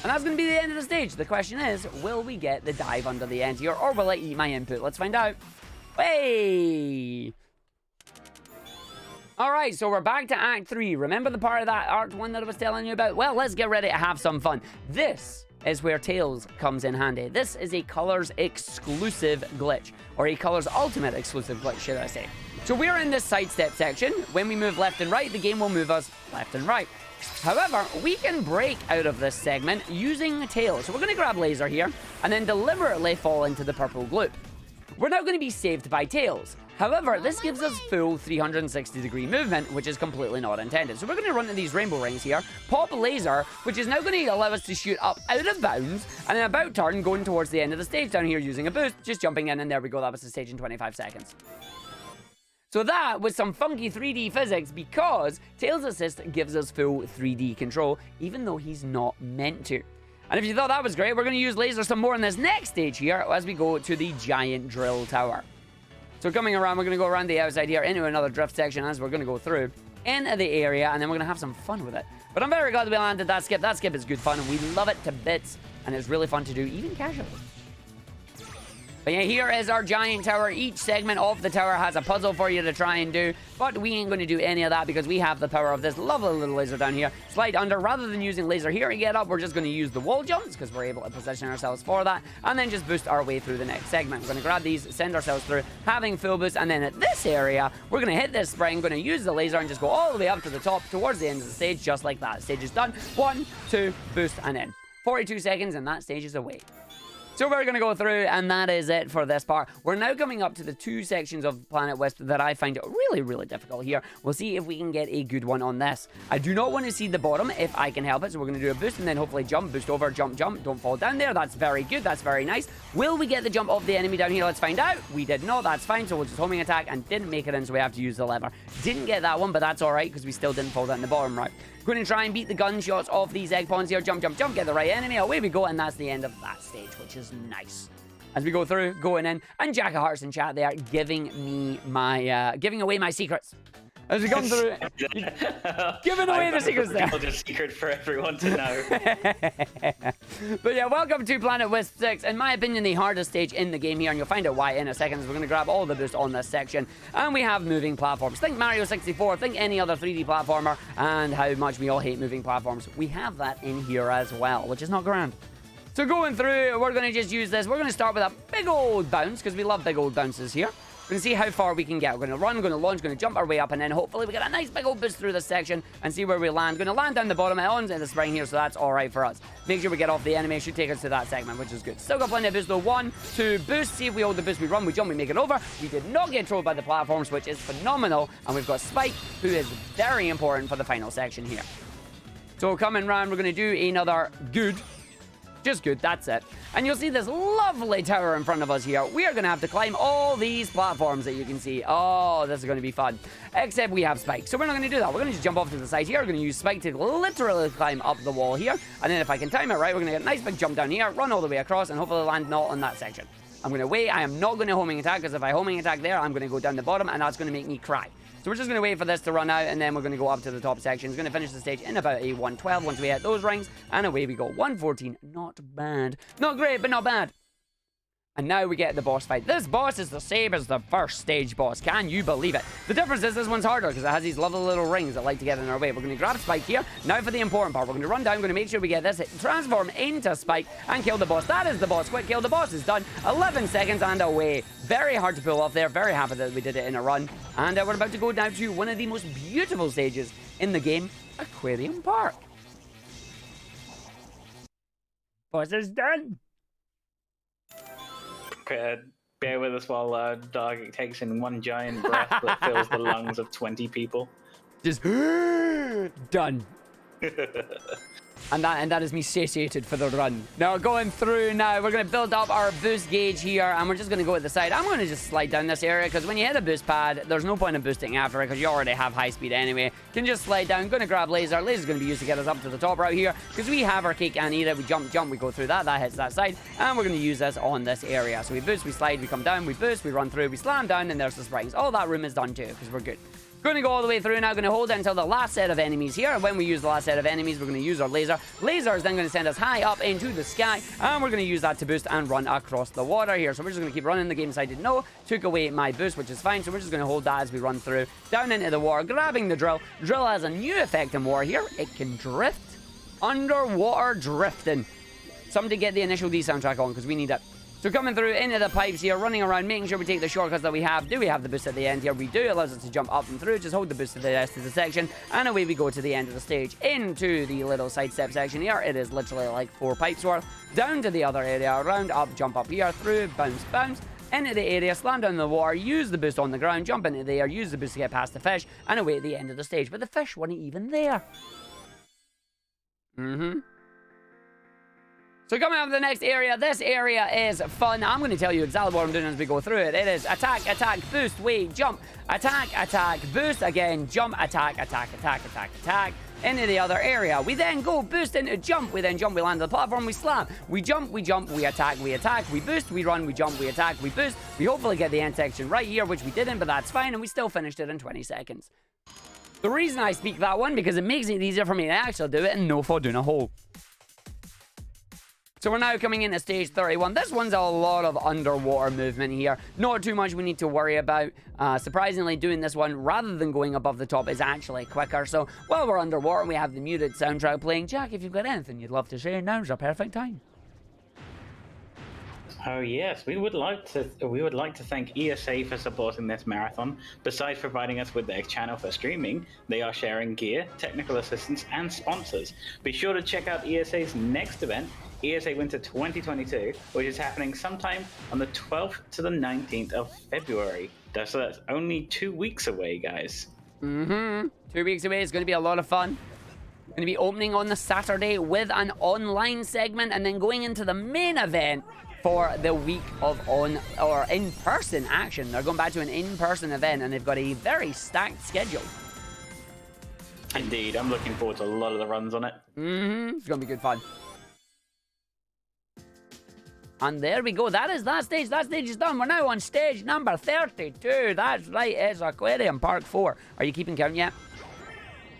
And that's going to be the end of the stage. The question is, will we get the dive under the end here, or will I eat my input? Let's find out. Hey! Alright, so we're back to Act 3. Remember the part of that Act 1 that I was telling you about? Well, let's get ready to have some fun. This is where Tails comes in handy. This is a Colors exclusive glitch, or a Colors Ultimate exclusive glitch, should I say. So we're in this sidestep section. When we move left and right, the game will move us left and right. However, we can break out of this segment using Tails. So we're going to grab Laser here, and then deliberately fall into the purple gloop. We're now going to be saved by Tails. However, this gives us full 360-degree movement, which is completely not intended. So we're going to run to these rainbow rings here, pop Laser, which is now going to allow us to shoot up out of bounds, and in about turn, going towards the end of the stage down here using a boost, just jumping in, and there we go. That was the stage in 25 seconds. So that was some funky 3D physics, because Tails Assist gives us full 3D control, even though he's not meant to. And if you thought that was great, we're going to use Laser some more in this next stage here as we go to the giant drill tower. So coming around, we're going to go around the outside here into another drift section as we're going to go through into the area, and then we're going to have some fun with it. But I'm very glad that we landed that skip. That skip is good fun, and we love it to bits, and it's really fun to do, even casually. But yeah, here is our giant tower. Each segment of the tower has a puzzle for you to try and do, but we ain't going to do any of that because we have the power of this lovely little laser down here. Slide under. Rather than using laser here and get up, we're just going to use the wall jumps because we're able to position ourselves for that, and then just boost our way through the next segment. We're going to grab these, send ourselves through, having full boost, and then at this area, we're going to hit this spring, going to use the laser and just go all the way up to the top towards the end of the stage, just like that. Stage is done. 1, 2, boost, and in. 42 seconds, and that stage is away. So we're going to go through, and that is it for this part. We're now coming up to the 2 sections of Planet Wisp that I find really, really difficult here. We'll see if we can get a good one on this. I do not want to see the bottom if I can help it, so we're going to do a boost and then hopefully jump, boost over, jump, jump. Don't fall down there. That's very good. That's very nice. Will we get the jump of the enemy down here? Let's find out. We did not. That's fine. So we'll just homing attack and didn't make it in, so we have to use the lever. Didn't get that one, but that's all right because we still didn't fall down the bottom right. Going to try and beat the gunshots of these egg pawns here. Jump, jump, jump. Get the right enemy. Away we go, and that's the end of that stage, which is nice. As we go through, going in, and Jack of Hearts in chat there, giving me my, giving away my secrets. As we come through, giving away the secrets there. A secret for everyone to know. But yeah, welcome to Planet Wisp 6. In my opinion, the hardest stage in the game here, and you'll find out why in a second. We're going to grab all the boost on this section, and we have moving platforms. Think Mario 64, think any other 3D platformer, and how much we all hate moving platforms. We have that in here as well, which is not grand. So going through, we're going to just use this. We're going to start with a big old bounce, because we love big old bounces here. We're going to see how far we can get. We're going to run, we're going to launch, going to jump our way up, and then hopefully we get a nice big old boost through this section and see where we land. Going to land down the bottom, and onto the spring here, so that's all right for us. Make sure we get off the enemy. It should take us to that segment, which is good. Still got plenty of boost, though. 1, 2, boost. See if we hold the boost. We run, we jump, we make it over. We did not get trolled by the platforms, which is phenomenal. And we've got Spike, who is very important for the final section here. So coming round, we're going to do another good. Just good, that's it. And you'll see this lovely tower in front of us here. We are going to have to climb all these platforms that you can see. Oh, this is going to be fun. Except we have Spike, so we're not going to do that. We're going to just jump off to the side here. We're going to use Spike to literally climb up the wall here. And then if I can time it right, we're going to get a nice big jump down here, run all the way across, and hopefully land not on that section. I'm going to wait. I am not going to homing attack, because if I homing attack there, I'm going to go down the bottom, and that's going to make me cry. So we're just going to wait for this to run out, and then we're going to go up to the top section. It's going to finish the stage in about a 112 once we hit those rings, and away we go. 114, not bad. Not great, but not bad. And now we get the boss fight. This boss is the same as the first stage boss. Can you believe it? The difference is this one's harder because it has these lovely little rings that like to get in our way. We're going to grab Spike here. Now for the important part. We're going to run down. We're going to make sure we get this, transform into Spike, and kill the boss. That is the boss. Quick kill. The boss is done. 11 seconds and away. Very hard to pull off there. Very happy that we did it in a run. And we're about to go down to one of the most beautiful stages in the game, Aquarium Park. Boss is done. Bear with us while Argick takes in one giant breath that fills the lungs of 20 people. Just done. And that is me satiated for the run. Now going through now, we're going to build up our boost gauge here, and we're just going to go at the side. I'm going to just slide down this area, because when you hit a boost pad, there's no point in boosting after it, because you already have high speed anyway. Can just slide down. Going to grab laser. Laser's going to be used to get us up to the top right here, because we have our cake and eat it. We jump, we go through that. That hits that side, and we're going to use this on this area. So we boost, we slide, we come down, we boost, we run through, we slam down, and there's the springs. All that room is done too, because we're good. Going to go all the way through now. Going to hold it until the last set of enemies here. And when we use the last set of enemies, we're going to use our laser. Laser is then going to send us high up into the sky. And we're going to use that to boost and run across the water here. So we're just going to keep running. The game decided no. Took away my boost, which is fine. So we're just going to hold that as we run through. Down into the water. Grabbing the drill. Drill has a new effect in war here. It can drift. Underwater drifting. Something to get the initial D soundtrack on, because we need it. So coming through into the pipes here, running around, making sure we take the shortcuts that we have. Do we have the boost at the end here? We do. It allows us to jump up and through. Just hold the boost to the rest of the section. And away we go to the end of the stage. Into the little sidestep section here. It is literally like 4 pipes worth. Down to the other area. Around, up, jump up here. Through, bounce, bounce. Into the area, slam down the water, use the boost on the ground, jump into the air, use the boost to get past the fish. And away at the end of the stage. But the fish wasn't even there. So coming up to the next area, this area is fun. I'm going to tell you exactly what I'm doing as we go through it. It is attack, attack, boost, wait, jump, attack, attack, boost, again, jump, attack, attack, attack, attack, attack, into the other area. We then go boost into jump. We then jump, we land on the platform, we slam. We jump, we attack, we boost, we run, we jump, we attack, we boost. We hopefully get the end section right here, which we didn't, but that's fine, and we still finished it in 20 seconds. The reason I speak that one, because it makes it easier for me to actually do it and no for doing a hole. So we're now coming into stage 31. This one's a lot of underwater movement here. Not too much we need to worry about. Surprisingly, doing this one rather than going above the top is actually quicker. So while we're underwater, we have the muted soundtrack playing. Jack, if you've got anything you'd love to share, now's the perfect time. Oh yes, we would like to thank ESA for supporting this marathon. Besides providing us with their channel for streaming, they are sharing gear, technical assistance, and sponsors. Be sure to check out ESA's next event, ESA Winter 2022, which is happening sometime on the 12th to the 19th of February. So that's only 2 weeks away, guys. 2 weeks away. It's going to be a lot of fun. Going to be opening on the Saturday with an online segment, and then going into the main event for the week of in-person action. They're going back to an in-person event, and they've got a very stacked schedule. Indeed, I'm looking forward to a lot of the runs on it. It's going to be good fun. And there we go. That is that stage. That stage is done. We're now on stage number 32. That's right. It's Aquarium Park 4. Are you keeping count yet?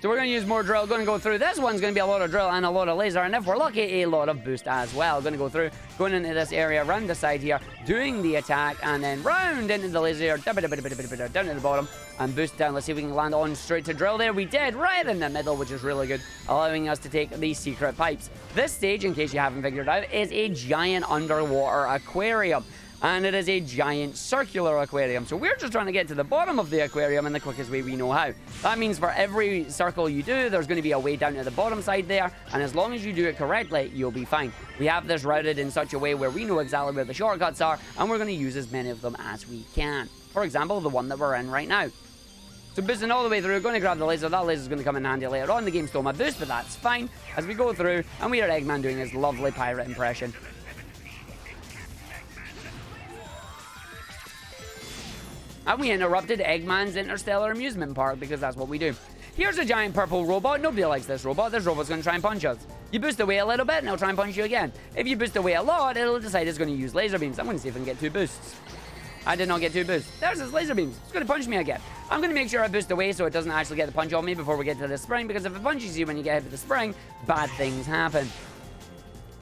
So we're going to use more drill, going to go through. This one's going to be a lot of drill and a lot of laser, and if we're lucky, a lot of boost as well. Going to go through, going into this area, around the side here, doing the attack, and then round into the laser, down to the bottom, and boost down. Let's see if we can land on straight to drill there. We did, right in the middle, which is really good, allowing us to take these secret pipes. This stage, in case you haven't figured out, is a giant underwater aquarium. And it is a giant circular aquarium. So we're just trying to get to the bottom of the aquarium in the quickest way we know how. That means for every circle you do, there's going to be a way down to the bottom side there. And as long as you do it correctly, you'll be fine. We have this routed in such a way where we know exactly where the shortcuts are, and we're going to use as many of them as we can. For example, the one that we're in right now. So boosting all the way through, going to grab the laser. That laser is going to come in handy later on. The game stole my boost, but that's fine. As we go through, and we are Eggman doing his lovely pirate impression. And we interrupted Eggman's interstellar amusement park because that's what we do. Here's a giant purple robot. Nobody likes this robot. This robot's going to try and punch us. You boost away a little bit, and it'll try and punch you again. If you boost away a lot, it'll decide it's going to use laser beams. I'm going to see if I can get 2 boosts. I did not get 2 boosts. There's his laser beams. It's going to punch me again. I'm going to make sure I boost away so it doesn't actually get the punch on me before we get to the spring, because if it punches you when you get hit with the spring, bad things happen.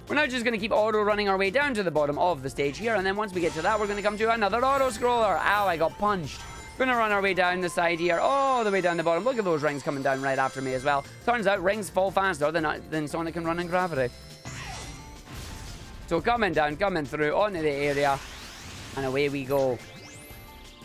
We're now just going to keep auto-running our way down to the bottom of the stage here, and then once we get to that, we're going to come to another auto-scroller. Ow, I got punched. We're going to run our way down the side here, all the way down the bottom. Look at those rings coming down right after me as well. Turns out rings fall faster than Sonic can run in gravity. So coming down, coming through, onto the area, and away we go.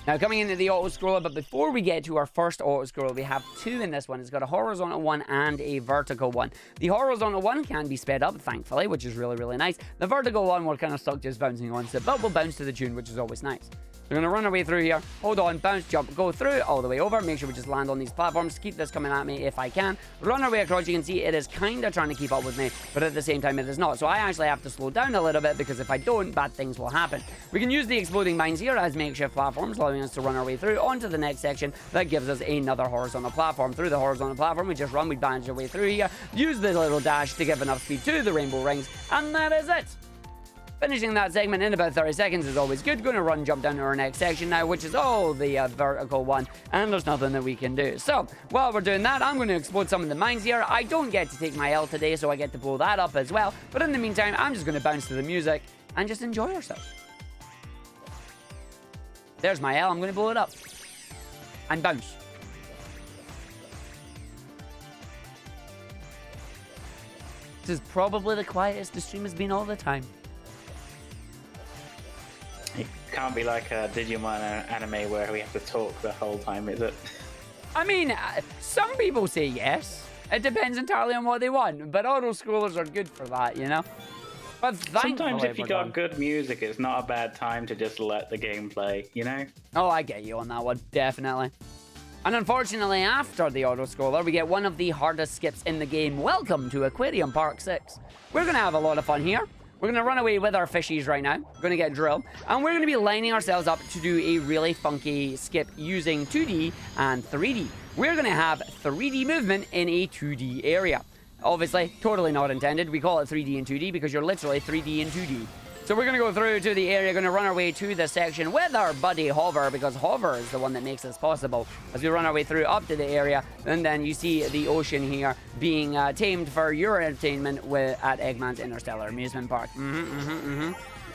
Now, coming into the auto-scroller, but before we get to our first auto-scroller, we have 2 in this one. It's got a horizontal one and a vertical one. The horizontal one can be sped up, thankfully, which is really, really nice. The vertical one, we're kind of stuck just bouncing on it, but we'll bounce to the tune, which is always nice. We're going to run our way through here. Hold on, bounce, jump, go through, all the way over. Make sure we just land on these platforms. Keep this coming at me if I can. Run our way across. You can see it is kind of trying to keep up with me, but at the same time, it is not. So I actually have to slow down a little bit, because if I don't, bad things will happen. We can use the exploding mines here as makeshift platforms, allowing us to run our way through onto the next section. That gives us another horizontal platform. Through the horizontal platform, we just run, we bounce our way through here. Use the little dash to give enough speed to the rainbow rings, and that is it. Finishing that segment in about 30 seconds is always good. Going to run, jump down to our next section now, which is all the vertical one, and there's nothing that we can do. So, while we're doing that, I'm going to explode some of the mines here. I don't get to take my L today, so I get to blow that up as well. But in the meantime, I'm just going to bounce to the music and just enjoy ourselves. There's my L. I'm going to blow it up. And bounce. This is probably the quietest the stream has been all the time. It can't be like a Digimon anime where we have to talk the whole time, is it? I mean, some people say yes. It depends entirely on what they want, but auto-scrollers are good for that, you know? But sometimes if you got good music, it's not a bad time to just let the game play, you know? Oh, I get you on that one, definitely. And unfortunately, after the auto-scroller, we get one of the hardest skips in the game. Welcome to Aquarium Park 6. We're going to have a lot of fun here. We're going to run away with our fishies right now. We're going to get drill. And we're going to be lining ourselves up to do a really funky skip using 2D and 3D. We're going to have 3D movement in a 2D area. Obviously, totally not intended. We call it 3D and 2D because you're literally 3D and 2D. So we're going to go through to the area, going to run our way to the section with our buddy Hover, because Hover is the one that makes this possible. As we run our way through up to the area, and then you see the ocean here being tamed for your entertainment at Eggman's Interstellar Amusement Park.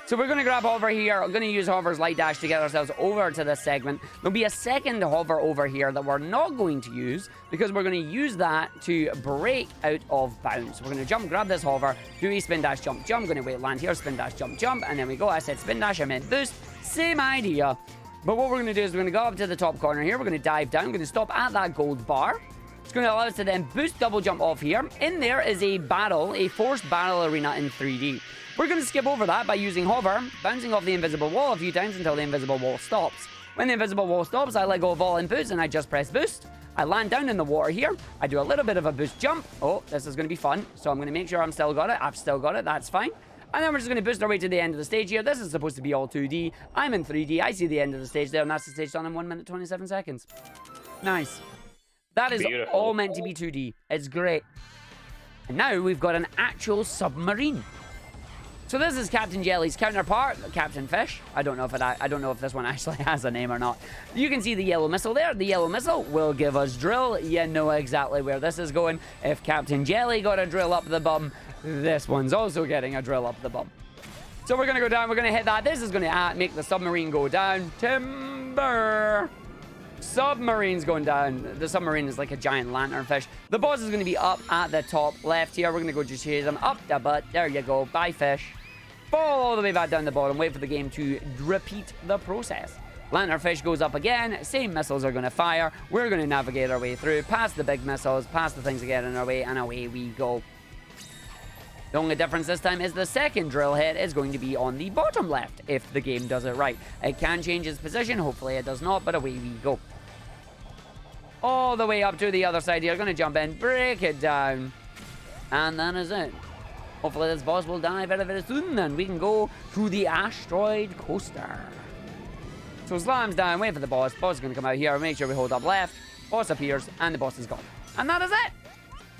So we're going to grab Hover here. I'm going to use Hover's light dash to get ourselves over to this segment. There'll be a second Hover over here that we're not going to use because we're going to use that to break out of bounds. We're going to jump, grab this Hover, do a spin dash, jump, jump. Going to wait, land here, spin dash, jump, jump. And then we go. I said spin dash, I meant boost. Same idea. But what we're going to do is we're going to go up to the top corner here. We're going to dive down. We're going to stop at that gold bar. It's going to allow us to then boost double jump off here. In there is a battle, a forced battle arena in 3D. We're going to skip over that by using Hover, bouncing off the invisible wall a few times until the invisible wall stops. When the invisible wall stops, I let go of all inputs and I just press boost. I land down in the water here. I do a little bit of a boost jump. Oh, this is going to be fun. So I'm going to make sure I'm still got it. I've still got it. That's fine. And then we're just going to boost our way to the end of the stage here. This is supposed to be all 2D. I'm in 3D. I see the end of the stage there, and that's the stage done in 1 minute 27 seconds. Nice. That is beautiful. All meant to be 2D. It's great. And now we've got an actual submarine. So this is Captain Jelly's counterpart, Captain Fish. I don't know if this one actually has a name or not. You can see the yellow missile there. The yellow missile will give us drill. You know exactly where this is going. If Captain Jelly got a drill up the bum, this one's also getting a drill up the bum. So we're going to go down. We're going to hit that. This is going to make the submarine go down. Timber. Submarine's going down. The submarine is like a giant lanternfish. The boss is going to be up at the top left here. We're going to go just chase him up the butt. There you go. Bye, fish. Fall all the way back down the bottom. Wait for the game to repeat the process. Lanternfish goes up again. Same missiles are going to fire. We're going to navigate our way through, past the big missiles, past the things that get in our way, and away we go. The only difference this time is the second drill head is going to be on the bottom left, if the game does it right. It can change its position. Hopefully it does not, but away we go. All the way up to the other side here. Going to jump in, break it down, and that is it. Hopefully this boss will die very, very soon, and we can go to the asteroid coaster. So slams down, wait for the boss. Boss is going to come out here. Make sure we hold up left. Boss appears, and the boss is gone. And that is it.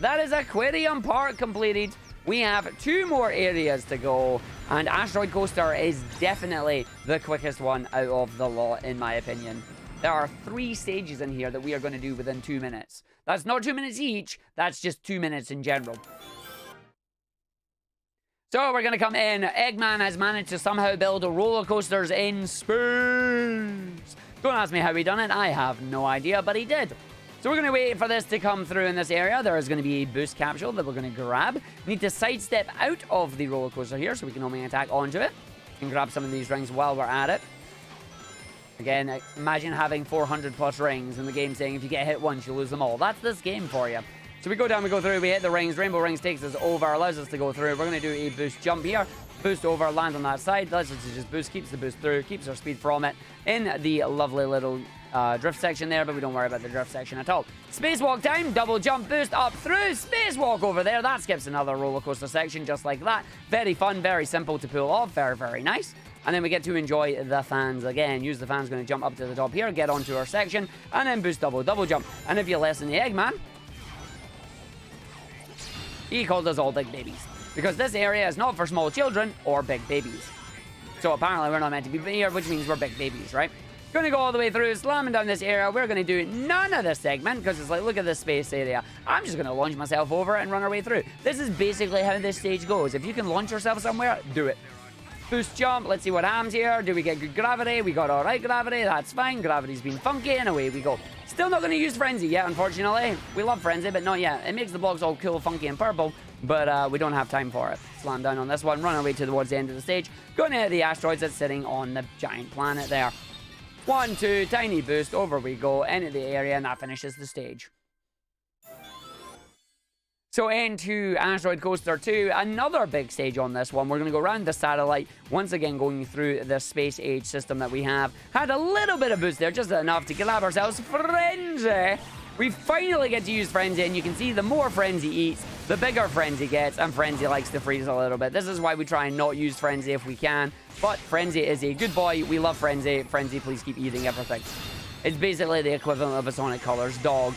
That is Aquarium part completed. We have 2 more areas to go, and Asteroid Coaster is definitely the quickest one out of the lot, in my opinion. There are 3 stages in here that we are going to do within 2 minutes. That's not 2 minutes each, that's just 2 minutes in general. So we're going to come in. Eggman has managed to somehow build roller coasters in space. Don't ask me how he done it, I have no idea, but he did. So we're going to wait for this to come through in this area. There is going to be a boost capsule that we're going to grab. We need to sidestep out of the roller coaster here so we can only attack onto it. We can grab some of these rings while we're at it. Again, imagine having 400 plus rings and the game saying if you get hit once, you lose them all. That's this game for you. So we go down, we go through, we hit the rings. Rainbow Rings takes us over, allows us to go through. We're going to do a boost jump here. Boost over, land on that side. Lets us to just boost, keeps the boost through, keeps our speed from it. In the lovely little drift section there, but we don't worry about the drift section at all. Spacewalk down, double jump, boost up through, spacewalk over there. That skips another roller coaster section just like that. Very fun, very simple to pull off, very, very nice. And then we get to enjoy the fans again. Use the fans, going to jump up to the top here, get onto our section, and then boost double jump. And if you listen to Eggman, he called us all big babies, because this area is not for small children or big babies. So apparently we're not meant to be here, which means we're big babies, right? Gonna go all the way through, slamming down this area. We're gonna do none of this segment, because it's like, look at this space area. I'm just gonna launch myself over and run our way through. This is basically how this stage goes. If you can launch yourself somewhere, do it. Boost jump, let's see what happens here. Do we get good gravity? We got alright gravity, that's fine. Gravity's been funky, and away we go. Still not going to use Frenzy yet, unfortunately. We love Frenzy, but not yet. It makes the blocks all cool, funky, and purple, but we don't have time for it. Slam down on this one, run our way towards the end of the stage. Going to hit the asteroids that's sitting on the giant planet there. 1, 2, tiny boost, over we go, into the area, and that finishes the stage. So into Asteroid Coaster 2, another big stage on this one. We're going to go around the satellite, once again going through the space age system that we have. Had a little bit of boost there, just enough to grab ourselves Frenzy. We finally get to use Frenzy, and you can see the more Frenzy eats, the bigger Frenzy gets, and Frenzy likes to freeze a little bit. This is why we try and not use Frenzy if we can, but Frenzy is a good boy. We love Frenzy. Frenzy, please keep eating everything. It's basically the equivalent of a Sonic Colors dog.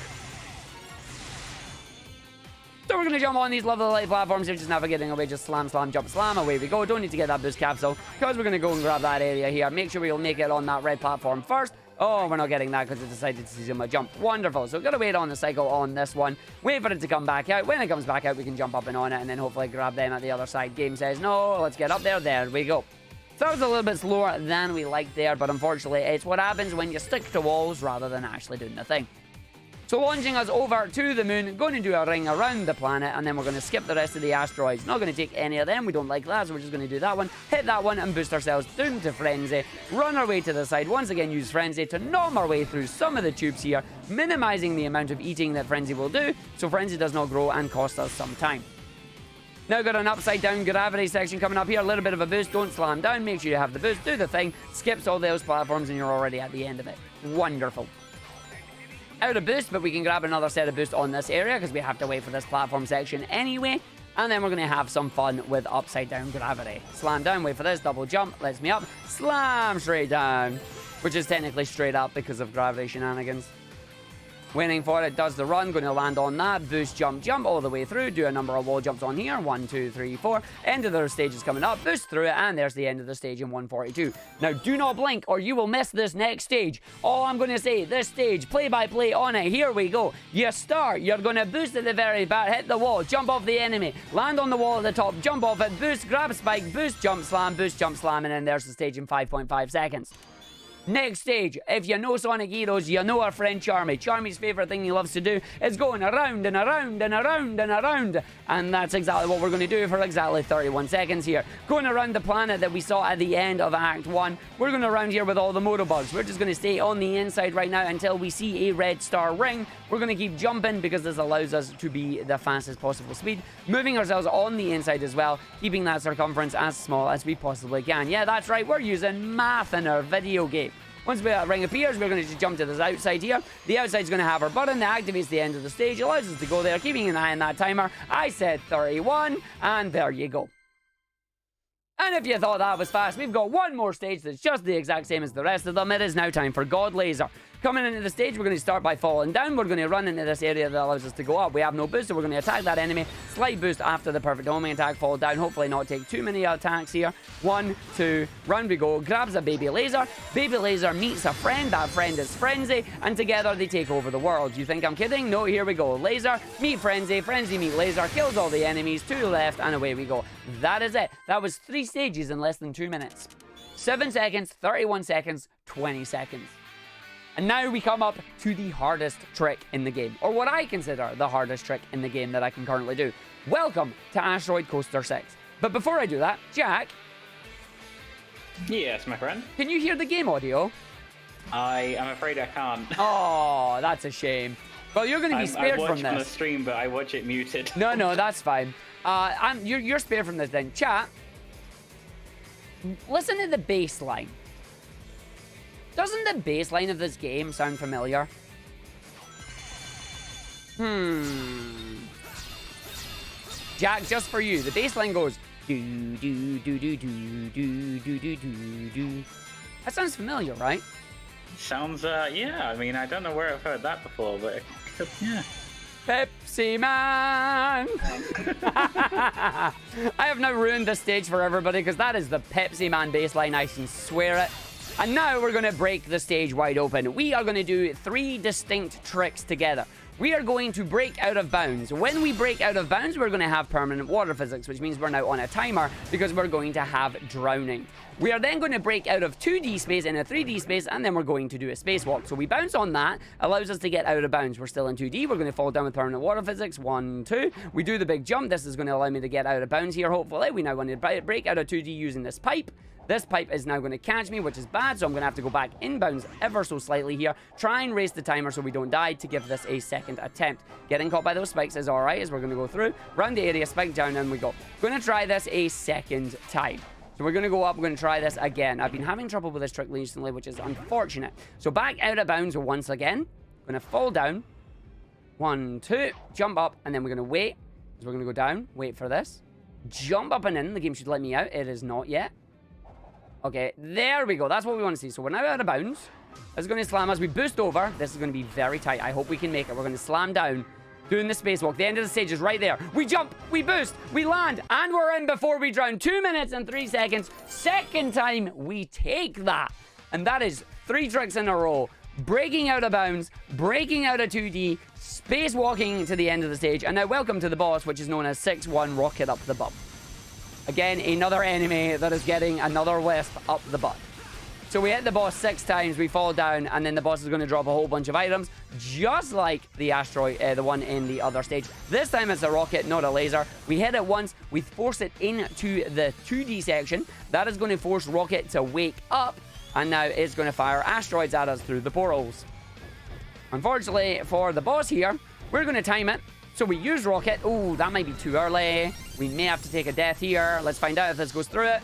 So we're going to jump on these lovely light platforms here, just navigating away, just slam, slam, jump, slam, away we go. Don't need to get that boost capsule, because we're going to go and grab that area here. Make sure we'll make it on that red platform first. Oh, we're not getting that because it decided to zoom a jump. Wonderful. So we've got to wait on the cycle on this one. Wait for it to come back out. When it comes back out, we can jump up and on it, and then hopefully grab them at the other side. Game says, no, let's get up there. There we go. So that was a little bit slower than we liked there, but unfortunately, it's what happens when you stick to walls rather than actually doing the thing. So launching us over to the moon, going to do a ring around the planet, and then we're going to skip the rest of the asteroids. Not going to take any of them, we don't like that, so we're just going to do that one, hit that one, and boost ourselves down to Frenzy. Run our way to the side, once again use Frenzy to nom our way through some of the tubes here, minimizing the amount of eating that Frenzy will do, so Frenzy does not grow and cost us some time. Now got an upside down gravity section coming up here, a little bit of a boost, don't slam down, make sure you have the boost, do the thing, skips all those platforms, and you're already at the end of it. Wonderful. Out of boost, but we can grab another set of boost on this area because we have to wait for this platform section anyway. And then we're going to have some fun with upside down gravity. Slam down, wait for this, double jump, lets me up, slam straight down, which is technically straight up because of gravity shenanigans. Waiting for it, does the run, going to land on that, boost, jump, jump all the way through, do a number of wall jumps on here, 1, 2, 3, 4, end of the stage is coming up, boost through it, and there's the end of the stage in 142. Now, do not blink or you will miss this next stage. All I'm going to say, this stage, play by play on it, here we go. You start, you're going to boost at the very back, hit the wall, jump off the enemy, land on the wall at the top, jump off it, boost, grab spike, boost, jump, slam, and then there's the stage in 5.5 seconds. Next stage, if you know Sonic Heroes, you know our friend Charmy. Charmy's favourite thing he loves to do is going around and around and around and around. And that's exactly what we're going to do for exactly 31 seconds here. Going around the planet that we saw at the end of Act 1. We're going around here with all the motobugs. We're just going to stay on the inside right now until we see a red star ring. We're going to keep jumping because this allows us to be the fastest possible speed. Moving ourselves on the inside as well, keeping that circumference as small as we possibly can. Yeah, that's right, we're using math in our video game. Once that ring appears, we're going to just jump to this outside here. The outside's going to have our button that activates the end of the stage, allows us to go there, keeping an eye on that timer. I said 31, and there you go. And if you thought that was fast, we've got one more stage that's just the exact same as the rest of them. It is now time for God Laser. Coming into the stage, we're going to start by falling down. We're going to run into this area that allows us to go up. We have no boost, so we're going to attack that enemy. Slight boost after the perfect homing attack. Fall down. Hopefully not take too many attacks here. 1, 2, round we go. Grabs a baby laser. Baby laser meets a friend. That friend is Frenzy. And together they take over the world. You think I'm kidding? No, here we go. Laser, meet Frenzy. Frenzy, meet Laser. Kills all the enemies. 2 left, and away we go. That is it. That was 3 stages in less than 2 minutes. 7 seconds, 31 seconds, 20 seconds. And now we come up to the hardest trick in the game, or what I consider the hardest trick in the game that I can currently do. Welcome to Asteroid Coaster 6. But before I do that, Jack. Yes, my friend. Can you hear the game audio? I am afraid I can't. Oh, that's a shame. Well, you're going to be spared from this. I watch on the stream, but I watch it muted. No, that's fine. You're spared from this then. Chat, listen to the bass line. Doesn't the bass line of this game sound familiar? Jack, just for you, the bass line goes do do do do do do do do do do. That sounds familiar, right? Sounds yeah. I mean, I don't know where I've heard that before, but it could, yeah. Pepsi Man! I have now ruined this stage for everybody because that is the Pepsi Man bass line. I can swear it. And now we're going to break the stage wide open. We are going to do 3 distinct tricks together. We are going to break out of bounds. When we break out of bounds, we're going to have permanent water physics, which means we're now on a timer because we're going to have drowning. We are then going to break out of 2D space in a 3D space, and then we're going to do a spacewalk. So we bounce on that, allows us to get out of bounds. We're still in 2D. We're going to fall down with permanent water physics. 1, 2. We do the big jump. This is going to allow me to get out of bounds here, hopefully. We now want to break out of 2D using this pipe. This pipe is now going to catch me, which is bad, so I'm going to have to go back inbounds ever so slightly here. Try and raise the timer so we don't die to give this a second attempt. Getting caught by those spikes is alright, as we're going to go through. Round the area, spike down, and we go. Going to try this a second time. So we're going to go up, we're going to try this again. I've been having trouble with this trick recently, which is unfortunate. So back out of bounds once again. Going to fall down. 1, 2, jump up, and then we're going to wait. So we're going to go down, wait for this. Jump up and in. The game should let me out. It is not yet. Okay, there we go. That's what we want to see. So we're now out of bounds. It's going to slam us. We boost over. This is going to be very tight. I hope we can make it. We're going to slam down, doing the spacewalk. The end of the stage is right there. We jump, we boost, we land, and we're in before we drown. 2 minutes and 3 seconds. Second time we take that. And that is 3 tricks in a row. Breaking out of bounds, breaking out of 2D, spacewalking to the end of the stage. And now welcome to the boss, which is known as 6-1 Rocket Up the Bum. Again, another enemy that is getting another wisp up the butt. So we hit the boss 6 times, we fall down, and then the boss is going to drop a whole bunch of items, just like the asteroid, the one in the other stage. This time it's a rocket, not a laser. We hit it once, we force it into the 2D section. That is going to force Rocket to wake up, and now it's going to fire asteroids at us through the portals. Unfortunately for the boss here, we're going to time it. So we use Rocket. Oh, that might be too early. We may have to take a death here. Let's find out if this goes through it.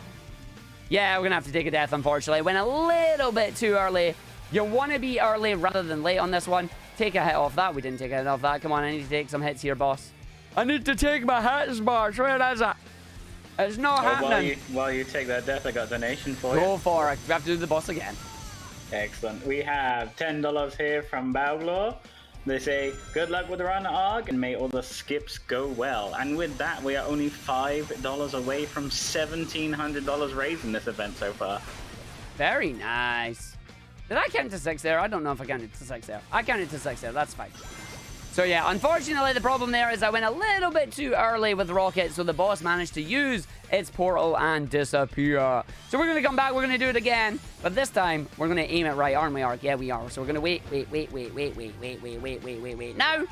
Yeah, we're going to have to take a death, unfortunately. Went a little bit too early. You want to be early rather than late on this one. Take a hit off that. We didn't take a hit off that. Come on, I need to take some hits here, boss. I need to take my hits, boss. Where is it? It's not happening. While you take that death, I got a donation for you. Go for it. We have to do the boss again. Excellent. We have $10 here from Bowglaw. They say, good luck with the run, Arg, and may all the skips go well. And with that, we are only $5 away from $1,700 raised in this event so far. Very nice. Did I count to 6 there? I don't know if I counted to 6 there. I counted to 6 there. That's fine. So yeah, unfortunately, the problem there is I went a little bit too early with Rocket, so the boss managed to use its portal and disappear. So we're going to come back, we're going to do it again, but this time, we're going to aim it right, aren't we, Ark? Yeah, we are. So we're going to wait now,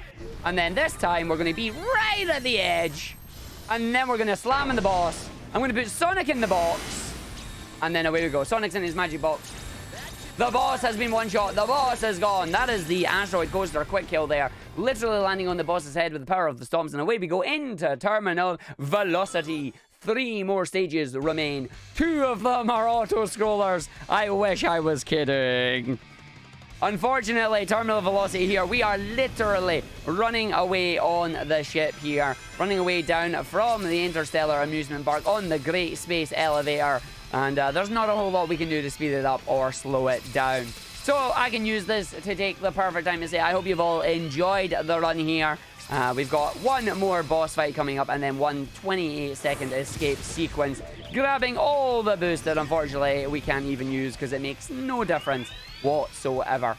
and then this time, we're going to be right at the edge, and then we're going to slam in the boss. I'm going to put Sonic in the box, and then away we go. Sonic's in his magic box. The boss has been one-shot. The boss is gone. That is the asteroid coaster quick kill there. Literally landing on the boss's head with the power of the stomps. And away we go into terminal velocity. 3 more stages remain. 2 of them are auto-scrollers. I wish I was kidding. Unfortunately, terminal velocity here. We are literally running away on the ship here. Running away down from the Interstellar Amusement Park on the Great Space Elevator. And there's not a whole lot we can do to speed it up or slow it down. So I can use this to take the perfect time to say I hope you've all enjoyed the run here. We've got one more boss fight coming up and then one 28-second escape sequence. Grabbing all the boost that unfortunately we can't even use because it makes no difference whatsoever.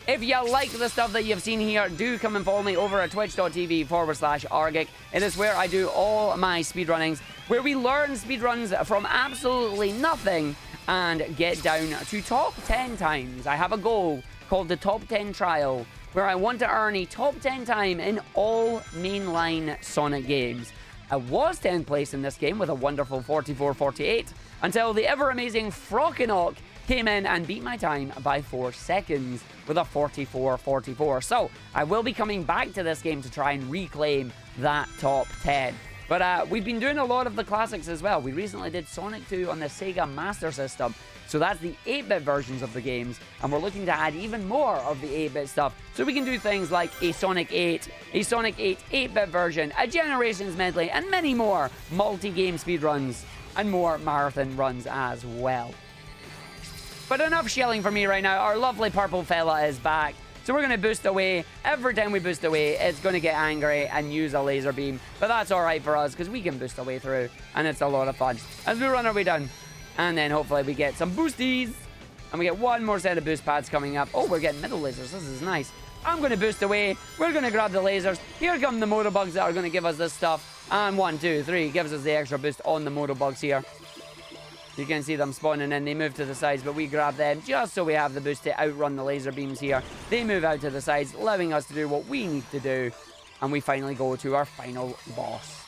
If you like the stuff that you've seen here, do come and follow me over at twitch.tv/Argick. It is where I do all my speedrunnings, where we learn speedruns from absolutely nothing and get down to top 10 times. I have a goal called the Top 10 Trial, where I want to earn a top 10 time in all mainline Sonic games. I was 10th place in this game with a wonderful 44.48 until the ever-amazing Frockinok came in and beat my time by 4 seconds with a 44.44. So I will be coming back to this game to try and reclaim that top 10. But we've been doing a lot of the classics as well. We recently did Sonic 2 on the Sega Master System. So that's the 8-bit versions of the games. And we're looking to add even more of the 8-bit stuff. So we can do things like a Sonic 8, a Sonic 8 8-bit version, a Generations medley, and many more multi-game speedruns and more marathon runs as well. But enough shelling for me right now. Our lovely purple fella is back. So we're going to boost away. Every time we boost away, it's going to get angry and use a laser beam. But that's alright for us because we can boost away through. And it's a lot of fun. As we run our way down. And then hopefully we get some boosties. And we get one more set of boost pads coming up. Oh, we're getting middle lasers. This is nice. I'm going to boost away. We're going to grab the lasers. Here come the motorbugs that are going to give us this stuff. And 1, 2, 3 gives us the extra boost on the motorbugs here. You can see them spawning in. They move to the sides, but we grab them just so we have the boost to outrun the laser beams here. They move out to the sides, allowing us to do what we need to do. And we finally go to our final boss.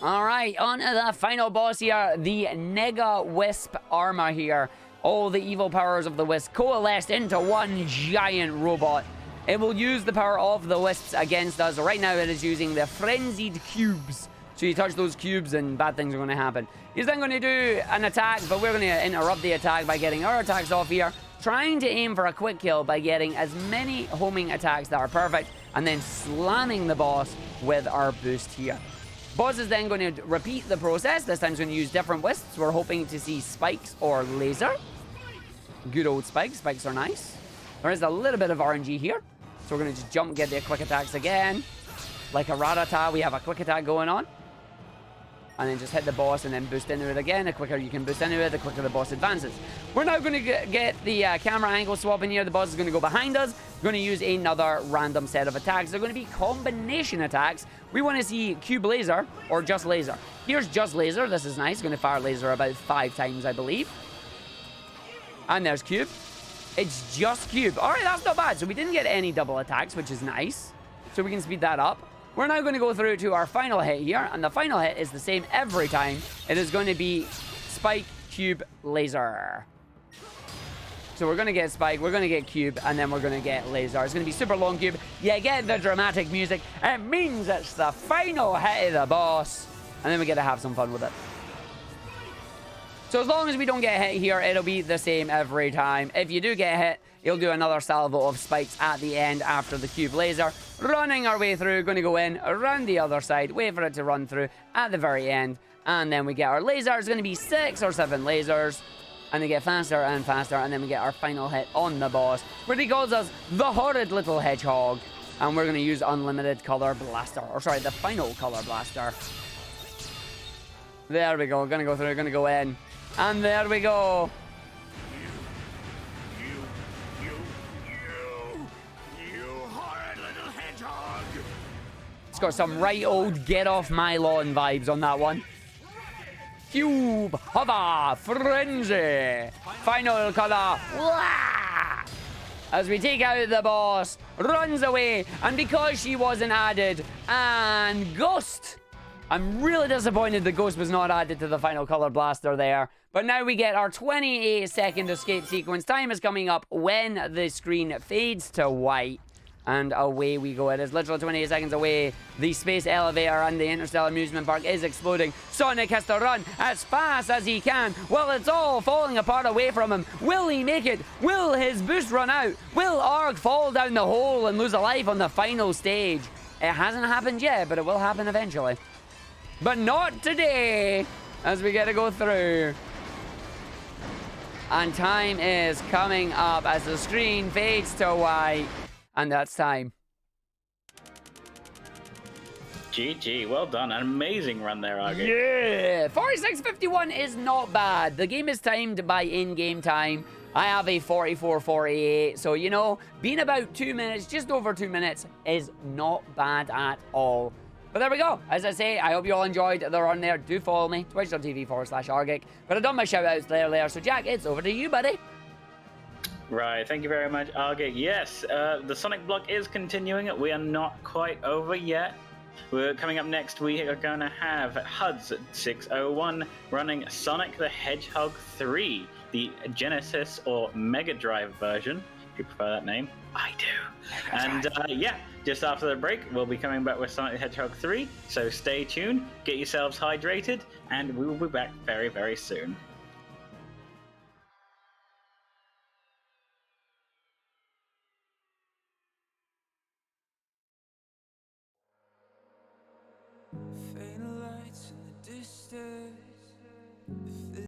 Alright, on to the final boss here. The Nega Wisp armor here. All the evil powers of the Wisp coalesced into one giant robot. It will use the power of the Wisps against us. Right now it is using the Frenzied Cubes. So you touch those cubes and bad things are going to happen. He's then going to do an attack, but we're going to interrupt the attack by getting our attacks off here. Trying to aim for a quick kill by getting as many homing attacks that are perfect. And then slamming the boss with our boost here. Boss is then going to repeat the process. This time he's going to use different wisps. We're hoping to see spikes or laser. Good old spikes. Spikes are nice. There is a little bit of RNG here. So we're going to just jump, get the quick attacks again. Like a Ratata, we have a quick attack going on. And then just hit the boss and then boost into it again. The quicker you can boost into it, the quicker the boss advances. We're now going to get the camera angle swap in here. The boss is going to go behind us. We're going to use another random set of attacks. They're going to be combination attacks. We want to see Cube Laser or Just Laser. Here's Just Laser. This is nice. Going to fire laser about 5 times, I believe. And there's Cube. It's just Cube. All right, that's not bad. So we didn't get any double attacks, which is nice. So we can speed that up. We're now going to go through to our final hit here, and the final hit is the same every time. It is going to be Spike, Cube, Laser. So we're going to get Spike, we're going to get Cube, and then we're going to get Laser. It's going to be super long Cube. You get the dramatic music. It means it's the final hit of the boss, and then we get to have some fun with it. So as long as we don't get hit here, it'll be the same every time. If you do get hit, you'll do another salvo of spikes at the end after the Cube Laser. Running our way through, going to go in, around the other side, wait for it to run through at the very end. And then we get our laser. It's going to be 6 or 7 lasers. And they get faster and faster, and then we get our final hit on the boss, where he calls us the horrid little hedgehog. And we're going to use unlimited color blaster. Or sorry, the final color blaster. There we go. Gonna go through, gonna go in. And there we go. You horrid little hedgehog. It's got some right old get off my lawn vibes on that one. Cube, hover, frenzy, final color, wah! As we take out the boss, runs away, and because she wasn't added, and Ghost. I'm really disappointed the Ghost was not added to the final color blaster there. But now we get our 28-second escape sequence. Time is coming up when the screen fades to white. And away we go. It is literally 28 seconds away. The space elevator and the Interstellar Amusement Park is exploding. Sonic has to run as fast as he can while it's all falling apart away from him. Will he make it? Will his boost run out? Will Arg fall down the hole and lose a life on the final stage? It hasn't happened yet, but it will happen eventually. But not today, as we get to go through. And time is coming up as the screen fades to white. And that's time. GG, well done. An amazing run there, Argick. Yeah! 46:51 is not bad. The game is timed by in-game time. I have a 44:48, so, you know, being about 2 minutes, just over 2 minutes, is not bad at all. But there we go. As I say, I hope you all enjoyed the run there. Do follow me, twitch.tv/Argick. But I've done my shout-outs there. So, Jack, it's over to you, buddy. Right, thank you very much, Argick. Yes, the Sonic block is continuing. We are not quite over yet. We're coming up next. We are going to have HUDS 601 running Sonic the Hedgehog 3, the Genesis or Mega Drive version. If you prefer that name, I do. And yeah, just after the break, we'll be coming back with Sonic the Hedgehog 3. So stay tuned, get yourselves hydrated, and we will be back very, very soon.